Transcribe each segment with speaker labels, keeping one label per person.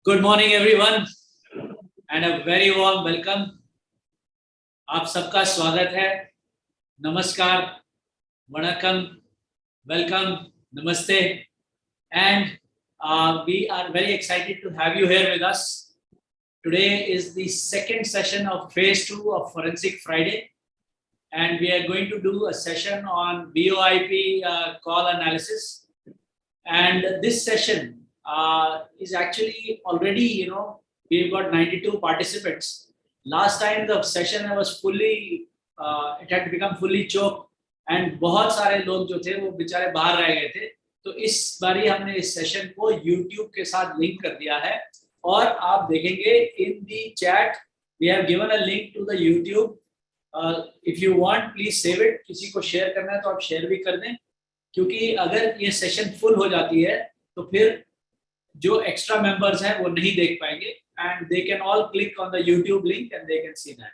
Speaker 1: Good morning everyone and a very warm welcome. आप सबका स्वागत है। नमस्कार, वणक्कम, वेलकम, नमस्ते and we are very excited to have you here with us. Today is the second session of phase 2 of Forensic Friday, and we are going to do a session on VoIP call analysis. And this session is actually already, we've got 92 participants. Last time the session was fully, it had become fully choked, and बहुत सारे लोग जो थे वो बेचारे बाहर रह गए थे। तो इस बारी हमने इस सेशन को YouTube के साथ लिंक कर दिया है, और आप देखेंगे in the chat we have given a link to the YouTube. If you want please save it. किसी को शेयर करना है तो आप शेयर भी कर दें, क्योंकि अगर ये सेशन फुल हो जाती है तो फिर जो एक्स्ट्रा मेंबर्स हैं वो नहीं देख पाएंगे, and they can all click on the YouTube link and they can see that,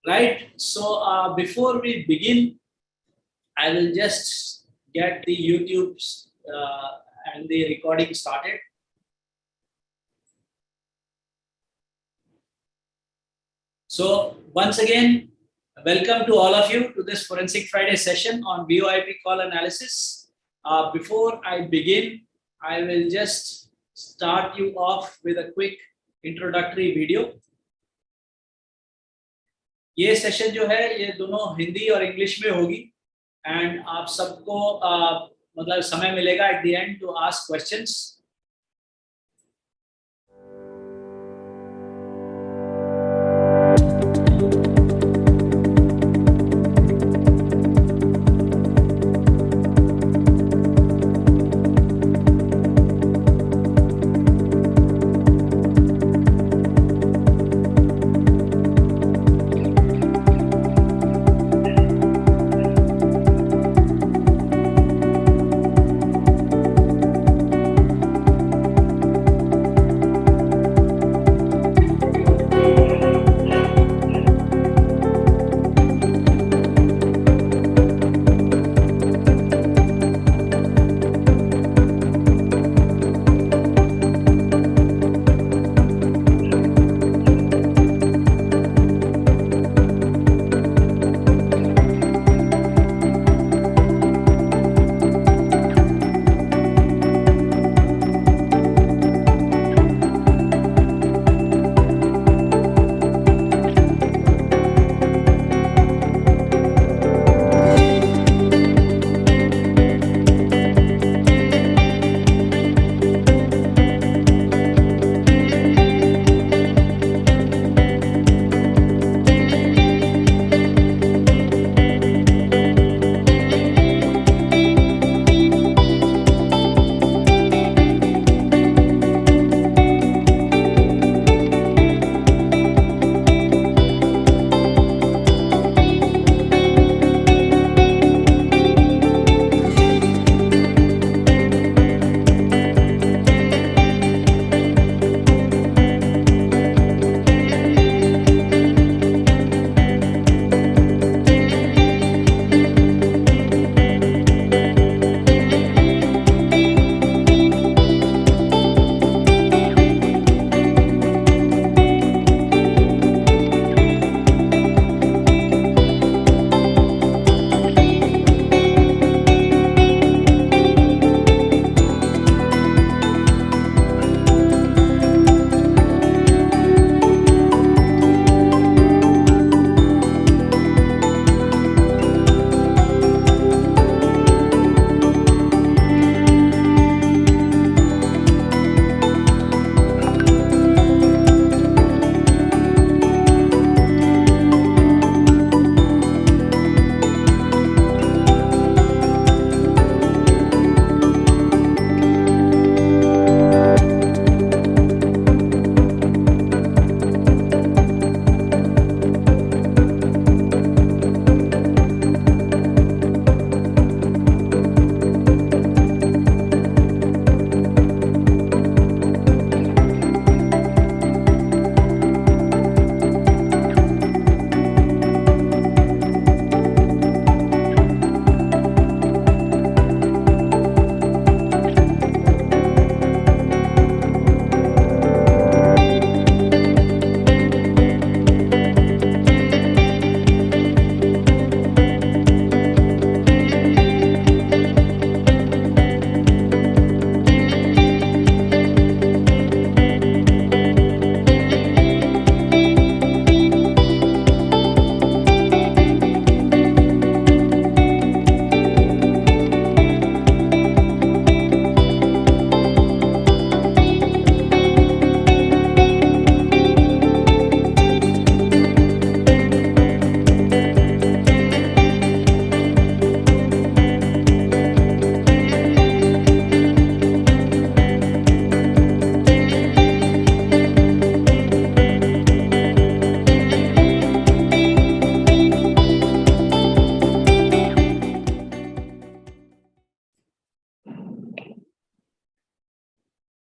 Speaker 1: right? So before we begin I will just get the YouTube and the recording started. So once again, welcome to all of you to this Forensic Friday session on VoIP call analysis. Before I begin, I will just start you off with a quick introductory video. ये session जो है ये दोनों हिंदी और English में होगी, and आप सबको मतलब समय मिलेगा at the end to ask questions.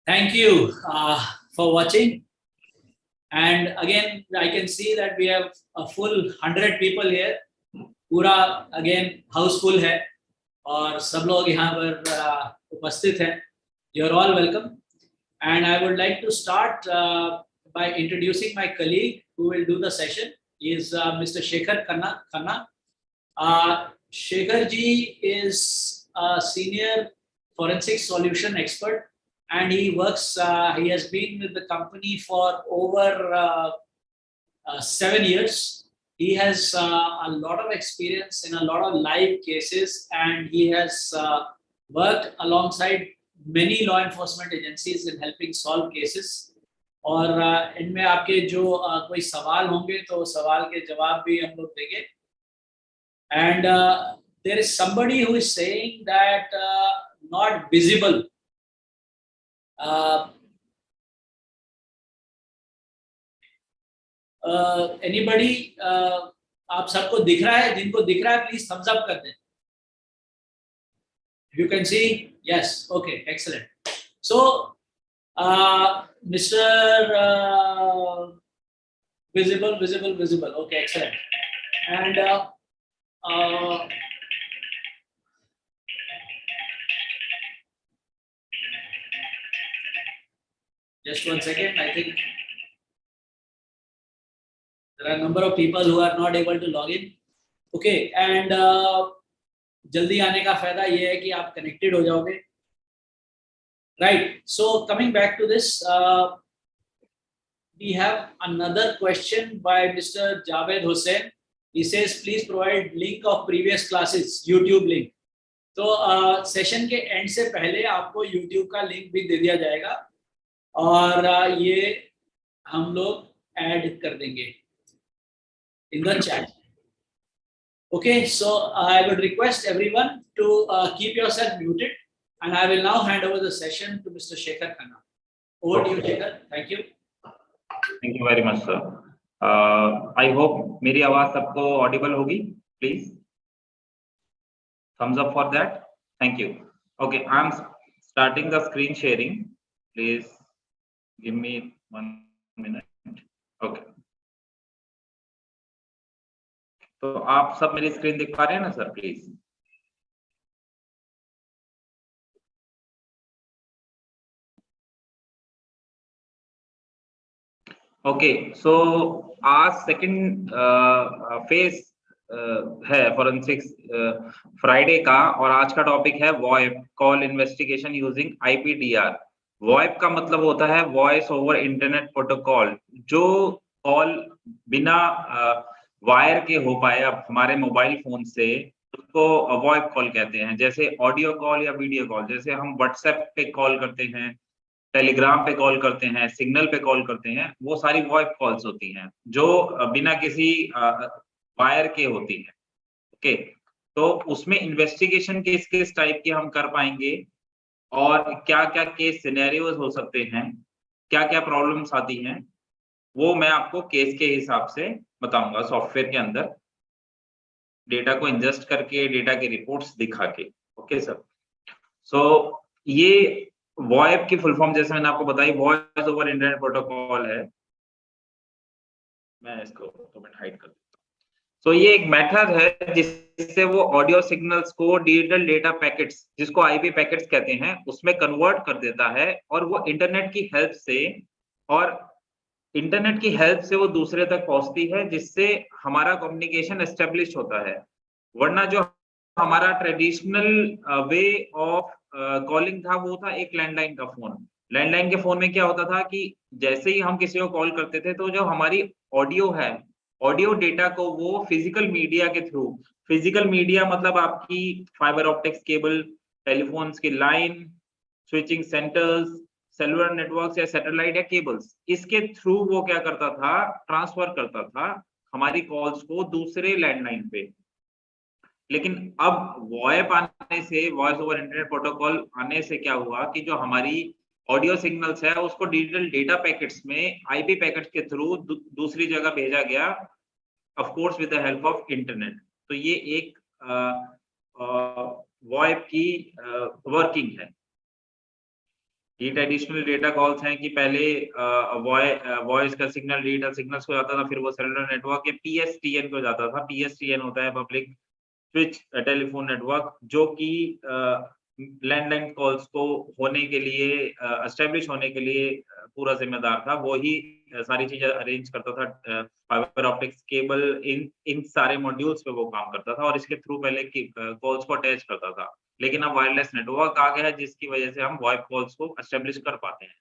Speaker 1: Thank you for watching. And again, I can see that we have a full 100 people here. पूरा again हाउसफुल है और सब लोग यहाँ पर उपस्थित हैं. You're all welcome. And I would like to start by introducing my colleague who will do the session. He is Mr. Shekhar Khanna. Shekhar ji is a senior forensic solution expert, and he works. He has been with the company for over 7 years. He has a lot of experience in a lot of live cases, and he has worked alongside many law enforcement agencies in helping solve cases. और इनमें आपके जो कोई सवाल होंगे तो सवाल के जवाब भी हम लोग देंगे. And there is somebody who is saying that not visible. Anybody? आप सबको दिख रहा है? जिनको दिख रहा है प्लीज थम्स अप कर दें. You can see? Yes. Okay. Excellent. So, Mr. Visible. Okay. Excellent. And just 1 second. I think there are a number of people who are not able to log in. Okay. And जल्दी आने का फायदा ये है कि आप connected हो जाओगे. Right. So coming back to this, we have another question by Mr. Javed Hussain. He says, please provide link of previous classes, YouTube link. तो सेशन के एंड से पहले आपको YouTube का लिंक भी दे दिया जाएगा और ये हम लोग ऐड कर देंगे in the chat. Okay, so I would request everyone to keep yourself muted, and I will now hand over the session to Mr. Shekhar Khanna. Over to you, Shekhar. Thank you.
Speaker 2: Thank you very much, sir. I hope मेरी आवाज सबको audible होगी. Please, thumbs up for that. Thank you. Okay, I'm starting the screen sharing. Please give me 1 minute. Okay. तो आप सब मेरी screen देख पा रहे हैं ना सर? प्लीज. ओके, सो आज सेकंड फेज है फॉरेंसिक्स फ्राइडे का, और आज का टॉपिक है VoIP, call investigation using IPDR. VoIP का मतलब होता है वॉइस ओवर इंटरनेट प्रोटोकॉल. जो कॉल बिना वायर के हो पाए अब हमारे मोबाइल फोन से, उसको वॉइप कॉल कहते हैं. जैसे ऑडियो कॉल या वीडियो कॉल, जैसे हम व्हाट्सएप पे कॉल करते हैं, टेलीग्राम पे कॉल करते हैं, सिग्नल पे कॉल करते हैं, वो सारी वॉइप कॉल्स होती हैं जो बिना किसी वायर के होती है. ओके, तो उसमें इन्वेस्टिगेशन किस टाइप के हम कर पाएंगे और क्या क्या केस सिनेरियोज हो सकते हैं, क्या क्या प्रॉब्लम्स आती हैं, वो मैं आपको केस के हिसाब से बताऊंगा सॉफ्टवेयर के अंदर, डेटा को इंजेस्ट करके, डेटा की रिपोर्ट्स दिखा के. Okay sir. सो ये वॉइप की फुल फॉर्म जैसे मैंने आपको बताई, वॉइस ओवर इंटरनेट प्रोटोकॉल है. मैं इसको कमेंट हाइड कर देता हूँ. सो ये एक मेथड है जिससे वो ऑडियो सिग्नल्स को डिजिटल डेटा पैकेट्स, जिसको आईपी पैकेट्स कहते हैं, उसमें कन्वर्ट कर देता है, और वो इंटरनेट की हेल्प से वो दूसरे तक पहुंचती है, जिससे हमारा कम्युनिकेशन एस्टेब्लिश होता है. वरना जो हमारा ट्रेडिशनल वे ऑफ कॉलिंग था वो था एक लैंडलाइन का फोन. लैंडलाइन के फोन में क्या होता था कि जैसे ही हम किसी को कॉल करते थे तो जो हमारी ऑडियो है, ऑडियो डेटा को वो फिजिकल मीडिया के थ्रू, फिजिकल मीडिया मतलब आपकी फाइबर ऑप्टिक्स केबल, टेलीफोन्स की line, switching centres, cellular networks या सैटेलाइट या केबल्स, इसके थ्रू वो क्या करता था, ट्रांसफर करता था हमारी कॉल्स को दूसरे लैंडलाइन पे. लेकिन अब वॉइप आने से, वॉइस ओवर इंटरनेट प्रोटोकॉल आने से क्या हुआ कि जो हमारी ऑडियो सिग्नल्स है उसको डिजिटल डेटा पैकेट्स में आईपी पैकेट्स के थ्रू दूसरी जगह भेजा गया, of course with the help of internet. तो ये एक वॉइप की वर्किंग है. ये ट्रेडिशनल डेटा कॉल्स हैं कि पहले वॉइस का सिग्नल डिजिटल सिग्नल्स को जाता था, फिर वो सेलुलर नेटवर्क या पीएसटीएन को जाता था। पीएसटीएन होता है पब्लिक स्विच टेलीफोन नेटवर्क, जो कि लैंडलाइन कॉल्स को होने के लिए एस्टेब्लिश होने के लिए पूरा जिम्मेदार था। वो ही सारी चीजें अरेंज करता था। फाइबर ऑप्टिक्स केबल इन सारे मॉड्यूल्स पे वो काम करता था और इसके थ्रू पहले कॉल्स को अटैच करता था। लेकिन अब वायरलेस नेटवर्क आ गया है जिसकी वजह से हम वॉइप कॉल्स को एस्टेब्लिश कर पाते हैं।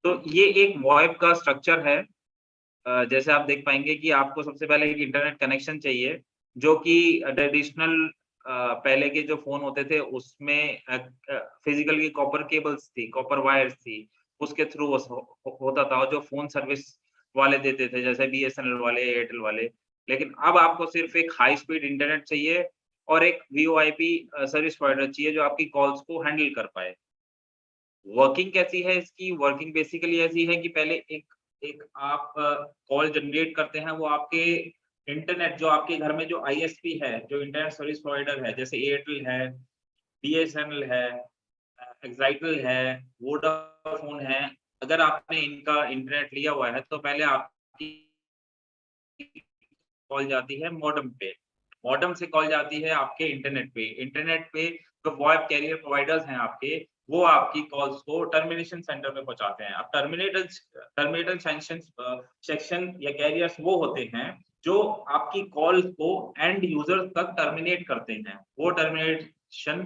Speaker 2: तो ये एक वॉइप का स्ट्रक्चर है। जैसे आप देख पाएंगे कि आपको सबसे पहले एक इंटरनेट कनेक्शन चाहिए, जो कि ट्रेडिशनल पहले के जो फोन होते थे उसमें फिजिकल की कॉपर केबल्स थी, कॉपर वायर्स थी, उसके थ्रू होता था, और जो फोन सर्विस वाले देते थे जैसे बीएसएनएल वाले, एयरटेल वाले। लेकिन अब आपको सिर्फ एक हाई स्पीड इंटरनेट चाहिए और एक वीओआईपी सर्विस प्रोवाइडर चाहिए जो आपकी कॉल्स को हैंडल कर पाए। वर्किंग कैसी है इसकी? वर्किंग बेसिकली ऐसी है कि पहले एक एक आप कॉल जनरेट करते हैं, वो आपके इंटरनेट जो आपके घर में जो आईएसपी है, जो इंटरनेट सर्विस प्रोवाइडर है, जैसे एयरटेल है, बीएसएनएल है, एक्साइटल है, वोडाफोन है। अगर आपने इनका इंटरनेट लिया हुआ है तो पहले आपकी कॉल जाती है मॉडेम पे, मॉडेम से कॉल जाती है आपके इंटरनेट पे। इंटरनेट पे जो वॉइप कैरियर प्रोवाइडर्स हैं आपके, वो आपकी कॉल्स को टर्मिनेशन सेंटर पे पहुंचाते हैं। अब टर्मिनेटर सेक्शन या कैरियर्स वो होते हैं जो आपकी कॉल्स को एंड यूजर तक टर्मिनेट करते हैं। वो टर्मिनेशन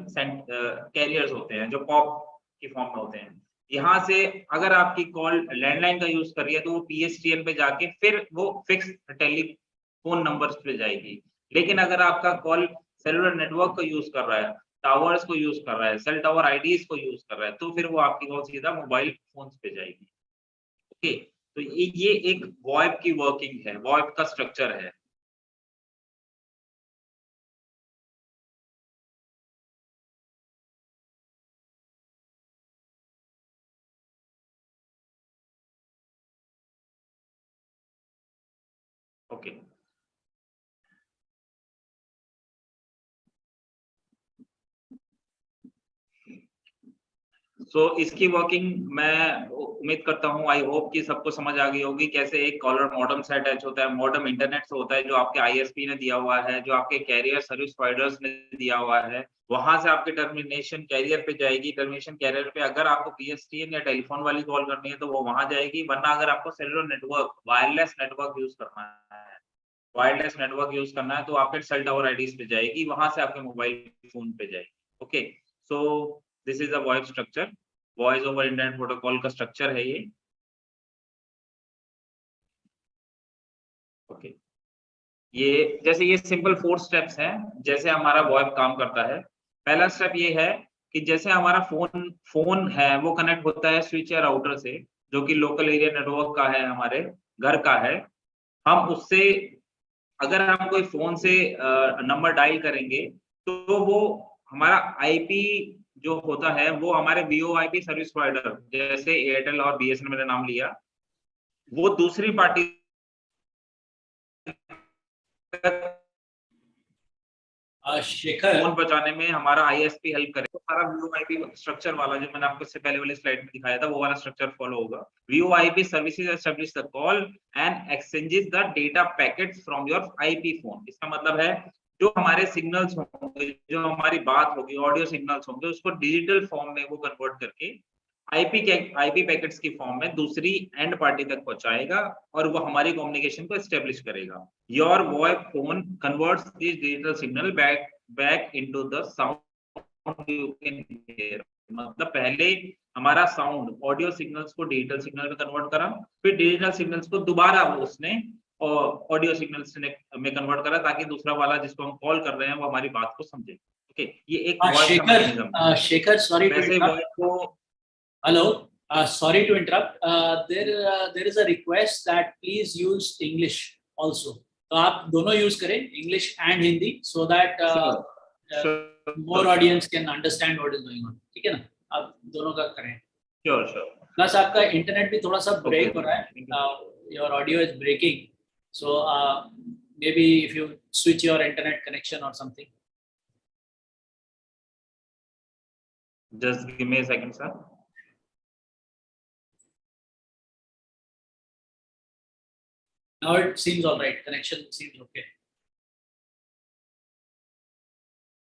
Speaker 2: कैरियर्स होते हैं जो पॉप की फॉर्म में होते हैं। यहाँ से अगर आपकी कॉल लैंडलाइन का यूज कर रही है तो वो पीएसटीएन पे जाके फिर वो फिक्स टेलीफोन नंबर्स पे जाएगी। लेकिन अगर आपका कॉल सेलुलर नेटवर्क को यूज कर रहा है, टावर्स को यूज कर रहा है, सेल टावर आईडीज को यूज कर रहा है, तो फिर वो आपकी कॉल सीधा मोबाइल फोन्स पे जाएगी। ओके, तो ये एक वॉइप की वर्किंग है, वॉइप का स्ट्रक्चर है। ओके, सो इसकी वर्किंग मैं उम्मीद करता हूँ, आई होप कि सबको समझ आ गई होगी कैसे एक कॉलर मॉडेम से अटैच होता है। मॉडेम इंटरनेट से होता है जो आपके आईएसपी ने दिया हुआ है, जो आपके कैरियर सर्विस प्रोवाइडर्स ने दिया हुआ है। वहां से आपके टर्मिनेशन कैरियर पे जाएगी। टर्मिनेशन कैरियर पे अगर आपको पीएसटीएन या टेलीफोन वाली कॉल करनी है तो वो वहां जाएगी, वरना अगर आपको cellular network, wireless network use करना है, वायरलेस नेटवर्क यूज करना है तो आपके सेल टावर आईडीज पे जाएगी, वहां से आपके मोबाइल फोन पे जाएगी। Okay, so this is a voice structure, voice over internet protocol का स्ट्रक्चर है ये। ओके, ये जैसे ये सिंपल 4 स्टेप्स हैं जैसे हमारा वॉइप काम करता है। पहला स्टेप ये है कि जैसे हमारा फोन फोन है वो कनेक्ट होता है स्विच या राउटर से, जो कि लोकल एरिया नेटवर्क का है, हमारे घर का है। हम उससे अगर हम कोई फोन से नंबर डायल करेंगे तो वो हमारा आईपी जो होता है वो हमारे वीओआईपी सर्विस प्रोवाइडर जैसे एयरटेल और बीएसएनएल मैंने नाम लिया, वो दूसरी पार्टी
Speaker 1: शेखर,
Speaker 2: फोन बचाने में हमारा आईएसपी हेल्प करे। तो सारा वीओआईपी स्ट्रक्चर वाला जो मैंने आपको इससे पहले वाले स्लाइड में दिखाया था वो वाला स्ट्रक्चर फॉलो होगा। VoIP services establish the call and exchanges the data packets from your IP phone. इसका मतलब है जो हमारे सिग्नल्स होंगे, जो हमारी बात होगी, ऑडियो सिग्नल्स होंगे, उसको डिजिटल फॉर्म में वो कन्वर्ट करके आईपी पैकेट्स की फॉर्म में दूसरी एंड पार्टी तक पहुंचाएगा और वो हमारी कम्युनिकेशन को एस्टेब्लिश करेगा। Your voice phone converts this digital signal back into the sound you can hear. मतलब पहले हमारा साउंड ऑडियो सिग्नल्स को डिजिटल सिग्नल में कन्वर्ट करा, फिर डिजिटल सिग्नल्स को दोबारा उसने ऑडियो सिग्नल्स में कन्वर्ट करा ताकि दूसरा वाला जिसको हम कॉल कर रहे हैं वो हमारी बात को समझे। ओके, ये एक वॉइस का मैकेनिज्म है।
Speaker 1: शेखर, सॉरी टू
Speaker 2: वैसे वॉइस को
Speaker 1: Hello, sorry to interrupt. There is a request that please use English also. तो आप दोनों यूज करें, English and Hindi, so that more audience can understand what is going on. ठीक है ना? आप दोनों का करें।
Speaker 2: Sure sure.
Speaker 1: प्लस आपका इंटरनेट भी थोड़ा सा ब्रेक हो रहा है, your audio is breaking, so maybe if you switch your internet connection or something.
Speaker 2: Just give me a second, sir.
Speaker 1: Now it seems all right. Connection seems okay.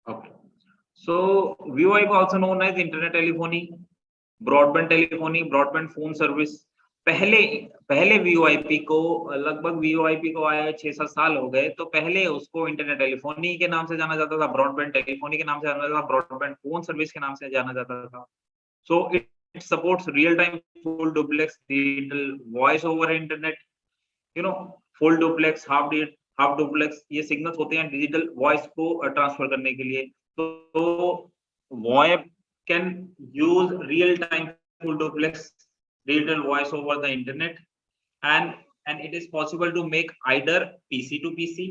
Speaker 2: Okay. So VoIP also known as internet telephony, broadband telephony, broadband phone service. पहले VoIP को लगभग VoIP को आए 6-7 साल हो गए, तो पहले उसको इंटरनेट टेलीफोनी के नाम से जाना जाता था, ब्रॉडबैंड टेलीफोनी के नाम से जाना जाता था, ब्रॉडबैंड फोन सर्विस के नाम से जाना जाता था। So it supports real time full duplex digital voice over internet, full duplex, half duplex, ये सिग्नल्स होते हैं डिजिटल वॉइस को ट्रांसफर करने के लिए। तो VoIP can use real-time full duplex digital voice over the internet, and it is possible to make either PC to PC,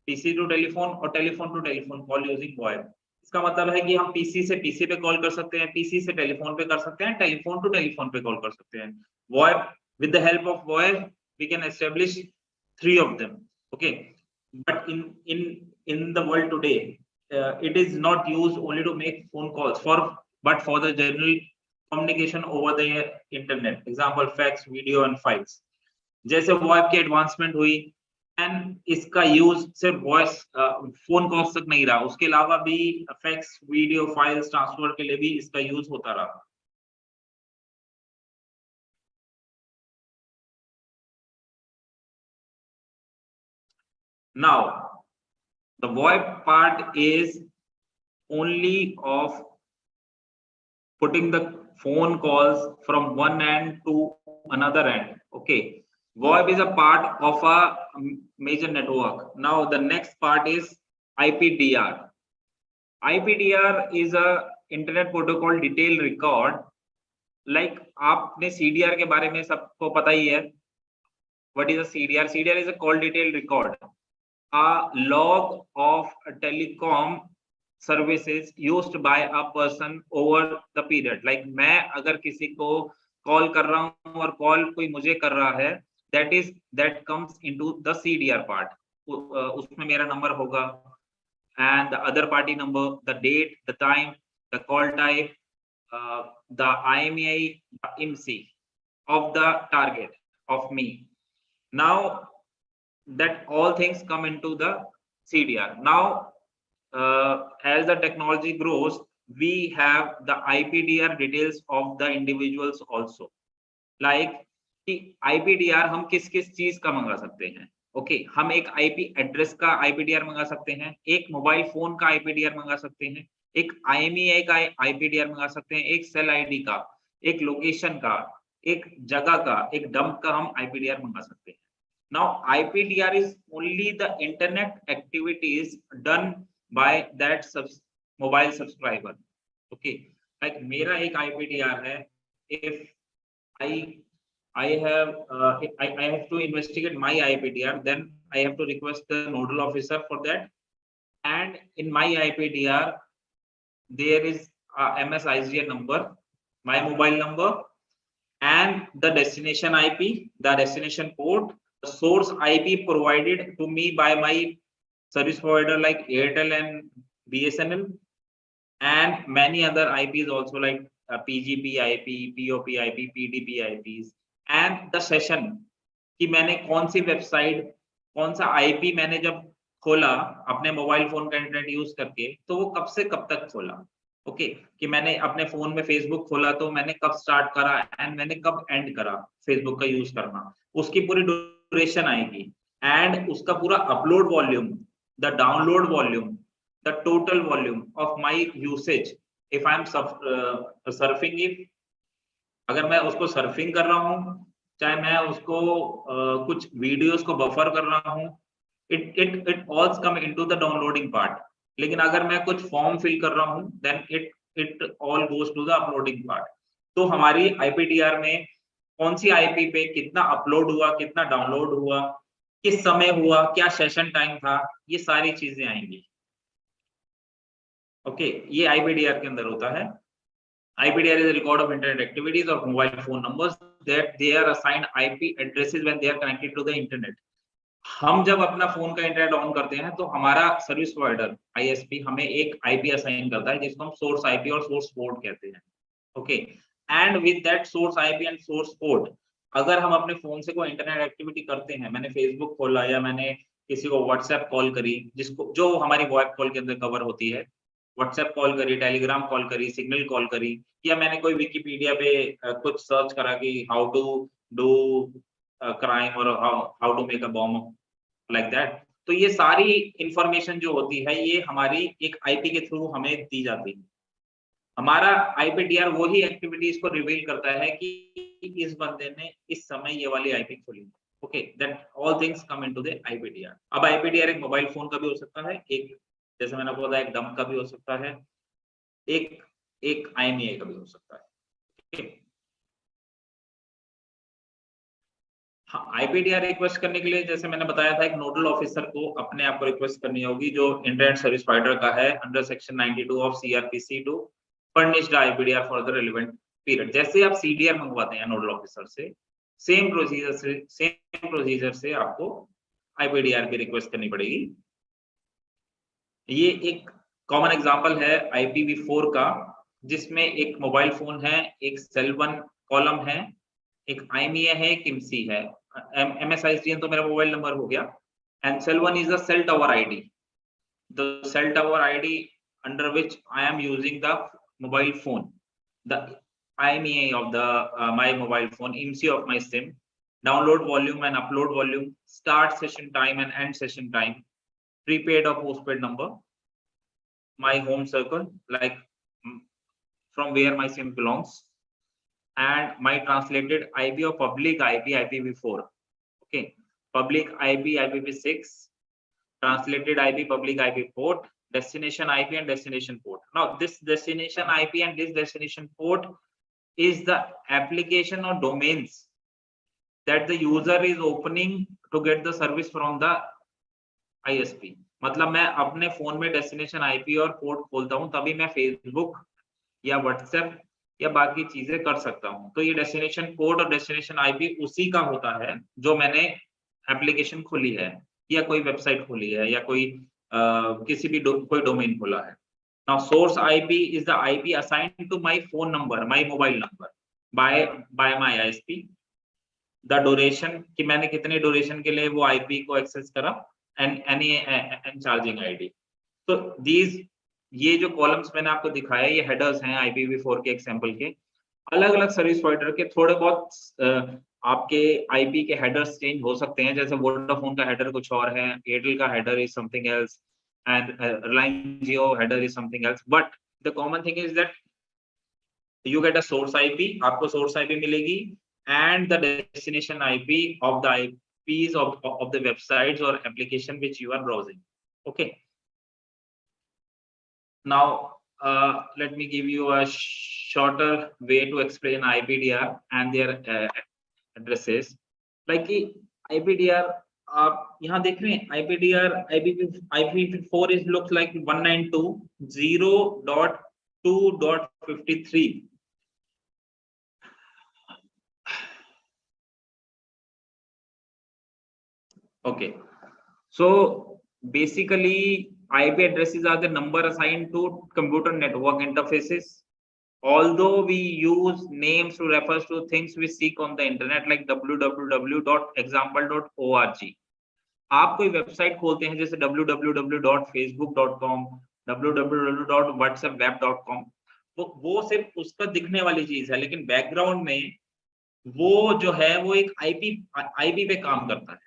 Speaker 2: PC to telephone or telephone to telephone call using VoIP। इसका मतलब है कि हम PC से PC पे call कर सकते हैं, PC से टेलीफोन पे कर सकते हैं, टेलीफोन टू टेलीफोन पे कॉल कर सकते हैं। VoIP, with the help of VoIP we can establish 3 of them, okay? But in the world today, it is not used only to make phone calls but for the general communication over the internet, example fax, video and files। जैसे VoIP की advancement हुई and इसका use सिर्फ voice phone calls तक नहीं रहा, उसके अलावा भी फैक्स, वीडियो, फाइल्स ट्रांसफर के लिए भी इसका यूज होता रहा। Now the VoIP part is only of putting the phone calls from one end to another end, okay? VoIP is a part of a major network। Now the next part is IPDR। IPDR is a internet protocol detail record। like आपने CDR के बारे में सबको पता ही है। What is a CDR? CDR is a call detail record, a log of telecom services used by a person over the period। like मैं अगर किसी को कॉल कर रहा हूं और कॉल कोई मुझे कर रहा है, that comes into the CDR part। उसमें मेरा नंबर होगा and the other party number, the date, the time, the call type, the IMEI, the IMSI of the target of me। now that all things come into the CDR। now as the technology grows, we have the IPDR details of the individuals also। like कि IPDR हम किस किस चीज का मंगा सकते हैं, okay? हम एक IP एड्रेस का IPDR मंगा सकते हैं, एक मोबाइल फोन का IPDR मंगा सकते हैं, एक IMEI का IPDR मंगा सकते हैं, एक सेल ID का, एक लोकेशन का, एक जगह का, एक डंप का हम IPDR मंगा सकते हैं। now IPDR is only the internet activities done by that mobile subscriber, okay? like मेरा एक IPDR है, if I have to investigate my IPDR, then I have to request the nodal officer for that, and in my IPDR there is a MS-ISDN number, my mobile number, and the destination IP, the destination port, the source IP provided to me by my service provider like Airtel and BSNL, and many other IPs also like PGP IP, POP IP, PDP IPs, and the session कि मैंने कौन सी website, कौन सा IP मैंने जब खोला अपने mobile phone का इंटरनेट यूज करके, तो वो कब से कब तक खोला, ओके? कि मैंने अपने फोन में फेसबुक खोला तो मैंने कब स्टार्ट करा एंड मैंने कब एंड करा फेसबुक का यूज करना, उसकी पूरी ड्यूरेशन आएगी, एंड उसका पूरा upload volume, the download volume, the total volume of my usage if I am surfing it। अगर मैं उसको सर्फिंग कर रहा हूँ, चाहे मैं उसको कुछ वीडियोस को बफर कर रहा हूँ, it all come into the downloading part। लेकिन अगर मैं कुछ फॉर्म फिल कर रहा हूँ, then it all goes to the uploading part। तो हमारी IPDR में कौन सी IP पे कितना अपलोड हुआ, कितना डाउनलोड हुआ, किस समय हुआ, क्या सेशन टाइम था, ये सारी चीजें आएंगी, ओके? ये IPDR के अंदर होता है। IPDR is a record of internet activities of mobile phone numbers that they are assigned IP addresses when they are connected to the internet। हम जब अपना फोन का इंटरनेट ऑन करते हैं तो हमारा सर्विस प्रोवाइडर ISP हमें एक IP असाइन करता है जिसको हम सोर्स IP और सोर्स पोर्ट कहते हैं, okay? And with that source IP and source port अगर हम अपने फोन से कोई इंटरनेट एक्टिविटी करते हैं, मैंने फेसबुक खोला या मैंने किसी को व्हाट्सएप कॉल करी, जिसको जो हमारी वॉइस कॉल के अंदर कवर होती है, व्हाट्सएप कॉल करी, टेलीग्राम कॉल करी, सिग्नल कॉल करी, या मैंने कोई विकिपीडिया पे कुछ सर्च करा कि हाउ टू डू क्राइम और how to make a bomb like that. तो ये सारी इंफॉर्मेशन जो होती है ये हमारी एक आईपी के थ्रू हमें दी जाती है। हमारा आईपीडीआर वही एक्टिविटीज को रिवील करता है कि इस बंदे ने इस समय ये वाली आईपी खोली। Okay, that all things come into the IPDR. अब आईपीडीआर एक मोबाइल फोन का भी हो सकता है, एक जैसे मैंने बोला एक डंप का भी हो सकता है, एक एक आईएमईआई का भी हो सकता है। ठीक है। हाँ, आईपीडीआर रिक्वेस्ट करने के लिए जैसे मैंने बताया था, एक नोडल ऑफिसर को अपने आप को रिक्वेस्ट करनी होगी जो इंटरनेट सर्विस प्रोवाइडर का है under section 92 of CrPC to furnish the IPDR for the relevant period. जैसे आप सीडीआर मंगवाते हैं नोडल ऑफिसर से, सेम प्रोसीजर से आपको आईपीडीआर की रिक्वेस्ट करनी पड़ेगी। ये एक कॉमन एग्जांपल है IPv4 का, जिसमें एक मोबाइल फोन है, एक सेल 1 कॉलम है, एक IMEI है, एक IMSI है। MSISDN तो मेरा मोबाइल नंबर हो गया, and cell 1 is the cell tower ID. The cell tower ID under which I am using the mobile phone, the IMEI of the my mobile phone, IMSI of my SIM, download volume and upload volume, start session time and end session time, prepaid or postpaid number, my home circle, like from where my SIM belongs, and my translated IP or public IP IPv4. Okay, public IP IPv6, translated IP public IP port, destination IP and destination port. Now this destination IP and this destination port is the application or domains that the user is opening to get the service from the ISP. मतलब मैं अपने phone में destination IP और port खोलता हूं तभी मैं Facebook या व्हाट्सएप या बाकी चीजें कर सकता हूं। तो ये डेस्टिनेशन पोर्ट और डेस्टिनेशन आईपी उसी का होता है जो मैंने एप्लीकेशन खोली है या कोई वेबसाइट खोली है या कोई किसी भी कोई डोमेन खोला है। Now source IP is the IP assigned to my phone number, my mobile number by my ISP. The duration कि मैंने कितने ड्यूरेशन के लिए वो आईपी को एक्सेस करा, एंड चार्जिंग आईडी। तो दीज ये जो कॉलम्स मैंने आपको दिखाया ये हेडर्स हैं IPv4 के एग्जांपल के। अलग अलग सर्विस प्रोवाइडर के थोड़े बहुत आपके आईपी के हेडर्स चेंज हो सकते हैं, जैसे वोडाफोन का हेडर कुछ और है, एयरटेल का header is something else, and Reliance Jio header is something else, but the common thing is that you get a source IP, आपको source IP मिलेगी, and the destination IP of the IPs of the websites or application which you are browsing. Okay. Now let me give you a shorter way to explain IPDR and their addresses. Like IPDR आप यहाँ देख रहे हैं, IPDR IPv4 is looks like 192.2.53. Okay, so basically IP addresses are the number assigned to computer network interfaces. Although we use names to refer to things we seek on the internet like www.example.org. आप कोई website खोलते हैं जैसे www.facebook.com, www.whatsappweb.com, वो सिर्फ उसका दिखने वाली चीज है, लेकिन बैकग्राउंड में वो जो है वो एक आईपी पे काम करता है।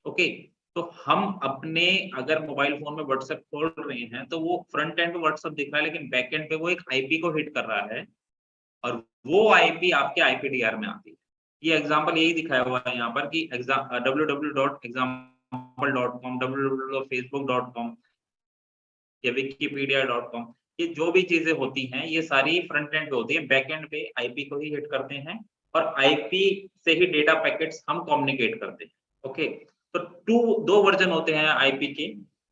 Speaker 2: ओके, तो हम अपने अगर मोबाइल फोन में व्हाट्सएप खोल रहे हैं तो वो फ्रंट एंड पे व्हाट्सएप दिख रहा है, लेकिन बैक एंड पे वो एक आईपी को हिट कर रहा है और वो आईपी आपके आईपीडीआर में आती है। ये एग्जांपल यही दिखाया हुआ है यहाँ पर कि www.example.com, www.facebook.com या wikipedia.com, ये जो भी चीजें होती हैं ये सारी फ्रंट एंड पे होती है, बैक एंड पे आईपी को ही हिट करते हैं और आईपी से ही डेटा पैकेट्स हम कम्युनिकेट करते हैं। ओके, तो दो वर्जन होते हैं आईपी के,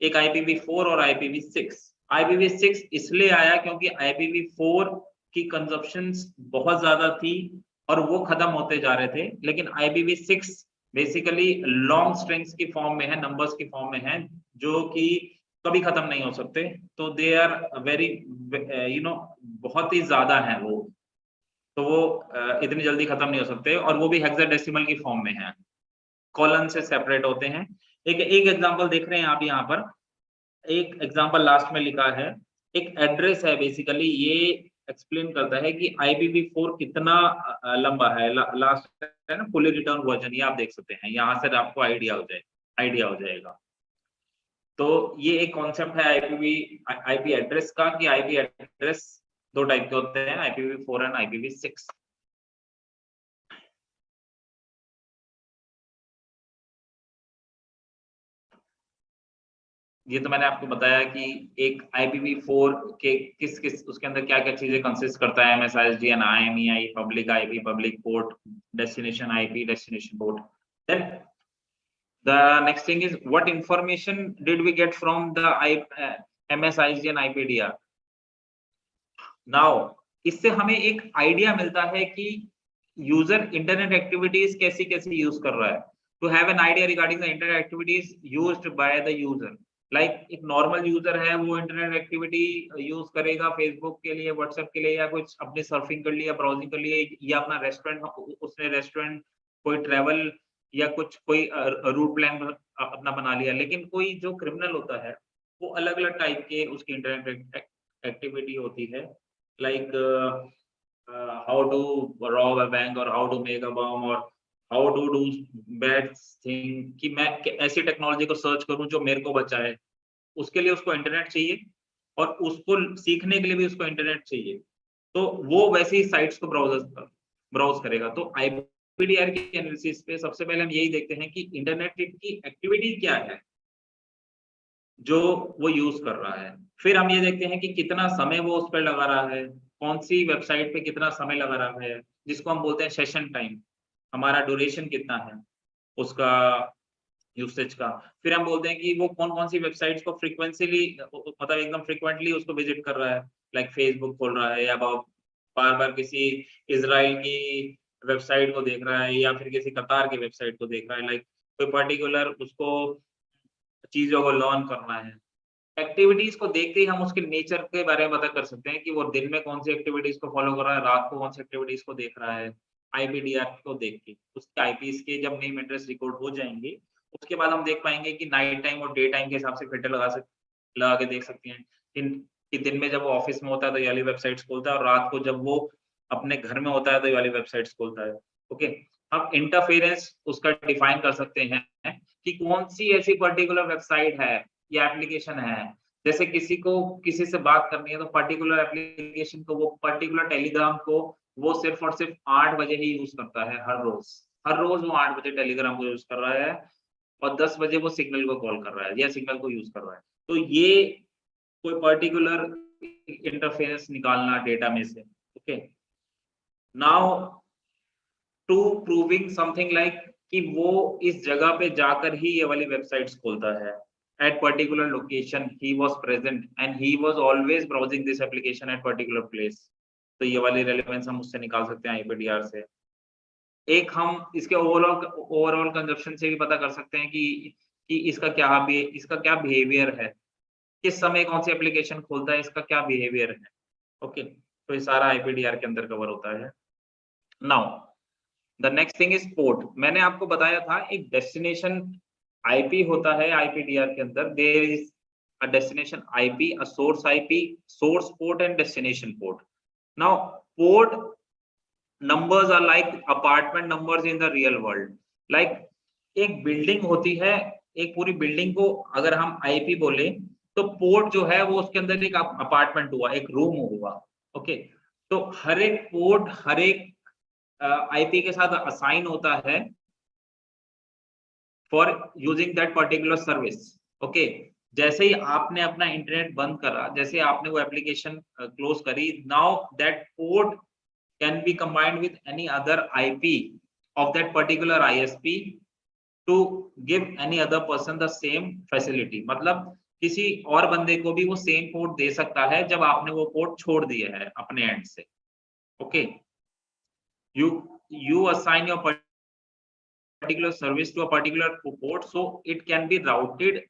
Speaker 2: एक IPv4 और IPv6। IPv6 इसलिए आया क्योंकि IPv4 की कंजप्शंस बहुत ज्यादा थी और वो खत्म होते जा रहे थे, लेकिन IPv6 बेसिकली लॉन्ग स्ट्रिंग्स की फॉर्म में है, नंबर्स की फॉर्म में है, जो कि कभी खत्म नहीं हो सकते। तो दे आर वेरी बहुत ही ज्यादा है वो, तो वो इतनी जल्दी खत्म नहीं हो सकते, और वो भी हेक्साडेसिमल की फॉर्म में है, कॉलन से सेपरेट होते हैं। एक एग्जांपल देख रहे हैं आप यहाँ पर, एक एग्जांपल लास्ट में लिखा है, एक एड्रेस है, बेसिकली ये एक्सप्लेन करता है कि IPv4 कितना लंबा है। लास्ट है ना फुली रिटर्न वर्जन, ये आप देख सकते हैं, यहाँ से आपको आइडिया हो जाएगा। तो ये एक कॉन्सेप्ट है आईपी एड्रेस का, कि आईपी एड्रेस दो टाइप के होते हैं, IPv4 एंड IPv6। ये तो मैंने आपको बताया कि एक IPv4 के किस उसके अंदर क्या क्या चीजें कंसिस्ट करता है, MSISDN, IMEI, public IP, public port, destination IP, destination port. Then the next thing is, what information did we get from the MSISDN IPDR? Now इससे हमें एक आइडिया मिलता है कि यूजर इंटरनेट एक्टिविटीज कैसी कैसी यूज कर रहा है। To have an idea regarding the internet activities used by the user, like एक नॉर्मल यूजर है, वो इंटरनेट एक्टिविटी यूज करेगा फेसबुक के लिए, व्हाट्सएप के लिए, या कुछ अपनी सर्फिंग कर लिया, ब्राउजिंग कर लिए, या अपना रेस्टोरेंट, उसने रेस्टोरेंट कोई ट्रेवल या कुछ कोई रूट प्लान अपना बना लिया। लेकिन कोई जो क्रिमिनल होता है वो अलग अलग टाइप के उसकी इंटरनेट एक्टिविटी होती है, like how to rob a bank or how to make a bomb or how to do bad thing, कि मैं ऐसी टेक्नोलॉजी को सर्च करूं जो मेरे को बचाए, उसके लिए उसको इंटरनेट चाहिए, और उसको सीखने के लिए भी उसको इंटरनेट चाहिए। तो वो वैसे ही साइट्स को ब्राउज करेगा। तो IPDR की एनालिसिस पे सबसे पहले हम यही देखते हैं कि इंटरनेट की एक्टिविटी क्या है जो वो यूज कर रहा है। फिर हम ये देखते हैं कि कितना समय वो उस पर लगा रहा है, कौन सी वेबसाइट पे कितना समय लगा रहा है, जिसको हम बोलते हैं सेशन टाइम, हमारा ड्यूरेशन कितना है उसका यूसेज का। फिर हम बोलते हैं कि वो कौन कौन सी वेबसाइट्स को फ्रीक्वेंटली, मतलब एकदम फ्रीक्वेंटली उसको विजिट कर रहा है, लाइक फेसबुक खोल रहा है, या बार बार किसी इजराइल की वेबसाइट को देख रहा है, या फिर किसी कतार की वेबसाइट को देख रहा है, लाइक कोई पर्टिकुलर उसको चीजों को लर्न करना है। एक्टिविटीज को देख के ही हम उसके नेचर के बारे में पता कर सकते हैं कि वो दिन में कौन सी एक्टिविटीज को फॉलो कर रहा है, रात को कौन सी एक्टिविटीज को देख रहा है। IPDR को देख के उसके IPs के जब नेम एड्रेस रिकॉर्ड हो जाएंगे, उसके बाद हम देख पाएंगे कि नाइट टाइम और डे टाइम के हिसाब से फिल्टर लगा के देख सकते हैं कि दिन में जब वो ऑफिस में होता है तो ये वाली वेबसाइट्स खोलता है, और रात को जब वो अपने घर में होता है तो ये वाली वेबसाइट्स खोलता है। ओके, हम इंटरफेरेंस उसका डिफाइन कर सकते हैं कि कौन सी ऐसी पर्टिकुलर वेबसाइट है या एप्लीकेशन है, जैसे किसी को किसी से बात करनी है तो पर्टिकुलर एप्लीकेशन को, वो पर्टिकुलर टेलीग्राम को वो सिर्फ और सिर्फ 8 बजे ही यूज करता है हर रोज वो 8 बजे टेलीग्राम को यूज कर रहा है, और 10 बजे वो सिग्नल को कॉल कर रहा है या सिग्नल को यूज कर रहा है। तो ये कोई पर्टिकुलर इंटरफेरेंस निकालना डेटा में से। Okay, now to proving something like कि वो इस जगह पे जाकर ही ये वाली वेबसाइट्स खोलता है, at particular location he was present and he was always browsing this application at particular place। तो ये वाली रेलेवेंस हम उससे निकाल सकते हैं IPDR से। एक हम इसके ओवरऑल कंजप्शन से भी पता कर सकते हैं कि इसका क्या बिहेवियर है, किस समय कौन सी एप्लीकेशन खोलता है, इसका क्या बिहेवियर है। ओके, तो ये सारा IPDR के अंदर कवर होता है। Now the next thing is port. मैंने आपको बताया था एक डेस्टिनेशन IP होता है IPDR के अंदर, there is a destination IP, a source IP, source port and destination port. Now port numbers are like apartment numbers in the real world, like एक बिल्डिंग होती है, एक पूरी बिल्डिंग को अगर हम IP बोले तो पोर्ट जो है वो उसके अंदर एक अपार्टमेंट हुआ, एक रूम हुआ। ओके, तो हर एक पोर्ट हर एक IP के साथ असाइन होता है for using that particular service. Okay, जैसे ही आपने अपना इंटरनेट बंद करा, जैसे आपने वो एप्लीकेशन क्लोज करी, now that port can be combined with any other IP of that particular ISP to give any other person the same facility। मतलब किसी और बंदे को भी वो सेम पोर्ट दे सकता है जब आपने वो पोर्ट छोड़ दिया है अपने एंड से। Okay, you assign your particular service to a particular port, so it can be routed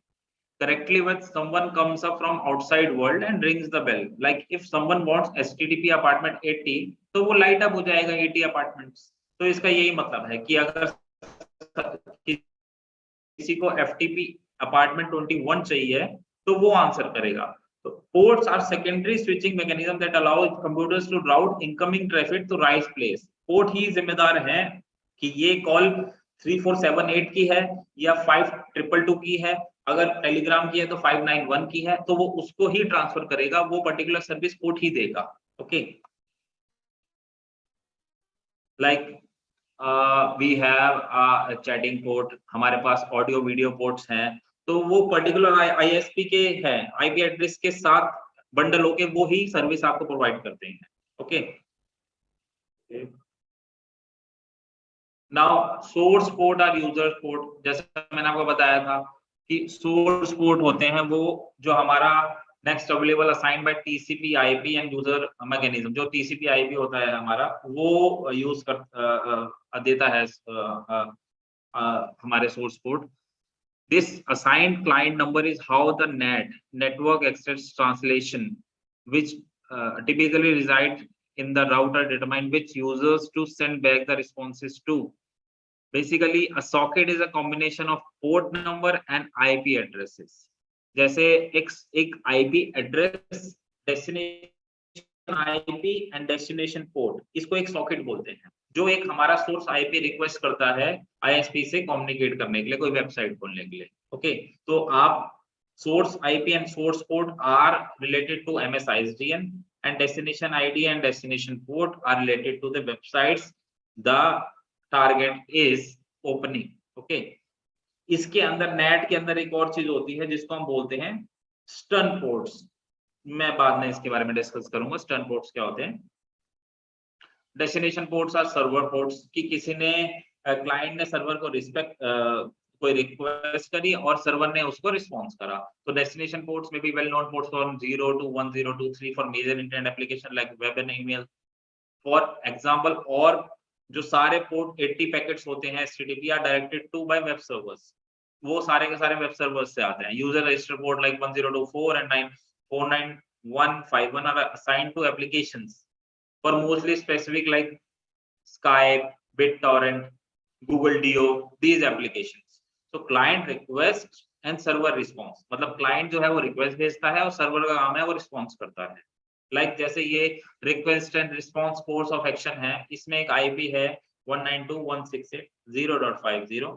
Speaker 2: correctly when someone comes up from outside world and rings the bell। Like if someone wants HTTP apartment 80, तो वो light up हो जाएगा 80 apartments. तो इसका यही मतलब है कि अगर किसी को FTP अपार्टमेंट 21 चाहिए तो वो आंसर करेगा। तो ports are secondary switching mechanism that allow computers to route incoming traffic to right place। Port ही जिम्मेदार है कि ये कॉल 3478 की है या 5222 की है, अगर टेलीग्राम की है तो 591 की है, तो वो उसको ही ट्रांसफर करेगा, वो पर्टिकुलर सर्विस पोर्ट ही देगा। Okay, like we have chatting port, हमारे पास ऑडियो वीडियो पोर्ट्स हैं, तो वो पर्टिकुलर ISP के हैं, IP एड्रेस के साथ बंडल होके वो ही सर्विस आपको प्रोवाइड करते हैं। ओके, नाउ सोर्स पोर्ट और यूजर पोर्ट, जैसे मैंने आपको बताया था कि सोर्स पोर्ट होते हैं वो जो हमारा next available assigned by TCP IP and user mechanism, जो TCP IP होता है हमारा, वो यूज कर देता है हमारे source port. This assigned client number is how the network access translation, which typically reside in the router, determine which users to send back the responses to. Basically, a socket is a combination of port number and IP addresses. जैसे एक IP address, destination IP and destination port, इसको एक socket बोलते हैं, जो एक हमारा source IP request करता है ISP से कम्युनिकेट करने के लिए, कोई वेबसाइट खोलने के लिए। ओके, तो आप source IP and source port are related to MS ISDN and destination ID and destination port are related to the websites the target is opening। Okay, इसके अंदर नेट के अंदर एक और चीज होती है जिसको हम बोलते हैं स्टर्न पोर्ट्स। मैं बाद में इसके बारे में डिस्कस करूंगा स्टर्न पोर्ट्स क्या होते हैं। Destination ports are server ports, कि किसी ने क्लाइंट ने सर्वर को कोई रिक्वेस्ट करी और सर्वर ने उसको रिस्पॉन्स करा। तो डेस्टिनेशन पोर्ट्स में भी well known ports from 0 to 1023 for major internet application like web and email for example. और जो सारे पोर्ट 80 पैकेट्स होते हैं HTTP are directed to by web servers, वो सारे के सारे वेब सर्वर्स से आते हैं। User register port like 1024 and 49151 are assigned to applications for mostly specific like Skype, BitTorrent, Google Duo, these applications। So client request and server response, मतलब client जो है वो request भेजता है और server का काम है वो response करता है। Like जैसे ये request and response course of action है, इसमें एक IP है 192.168.0.50।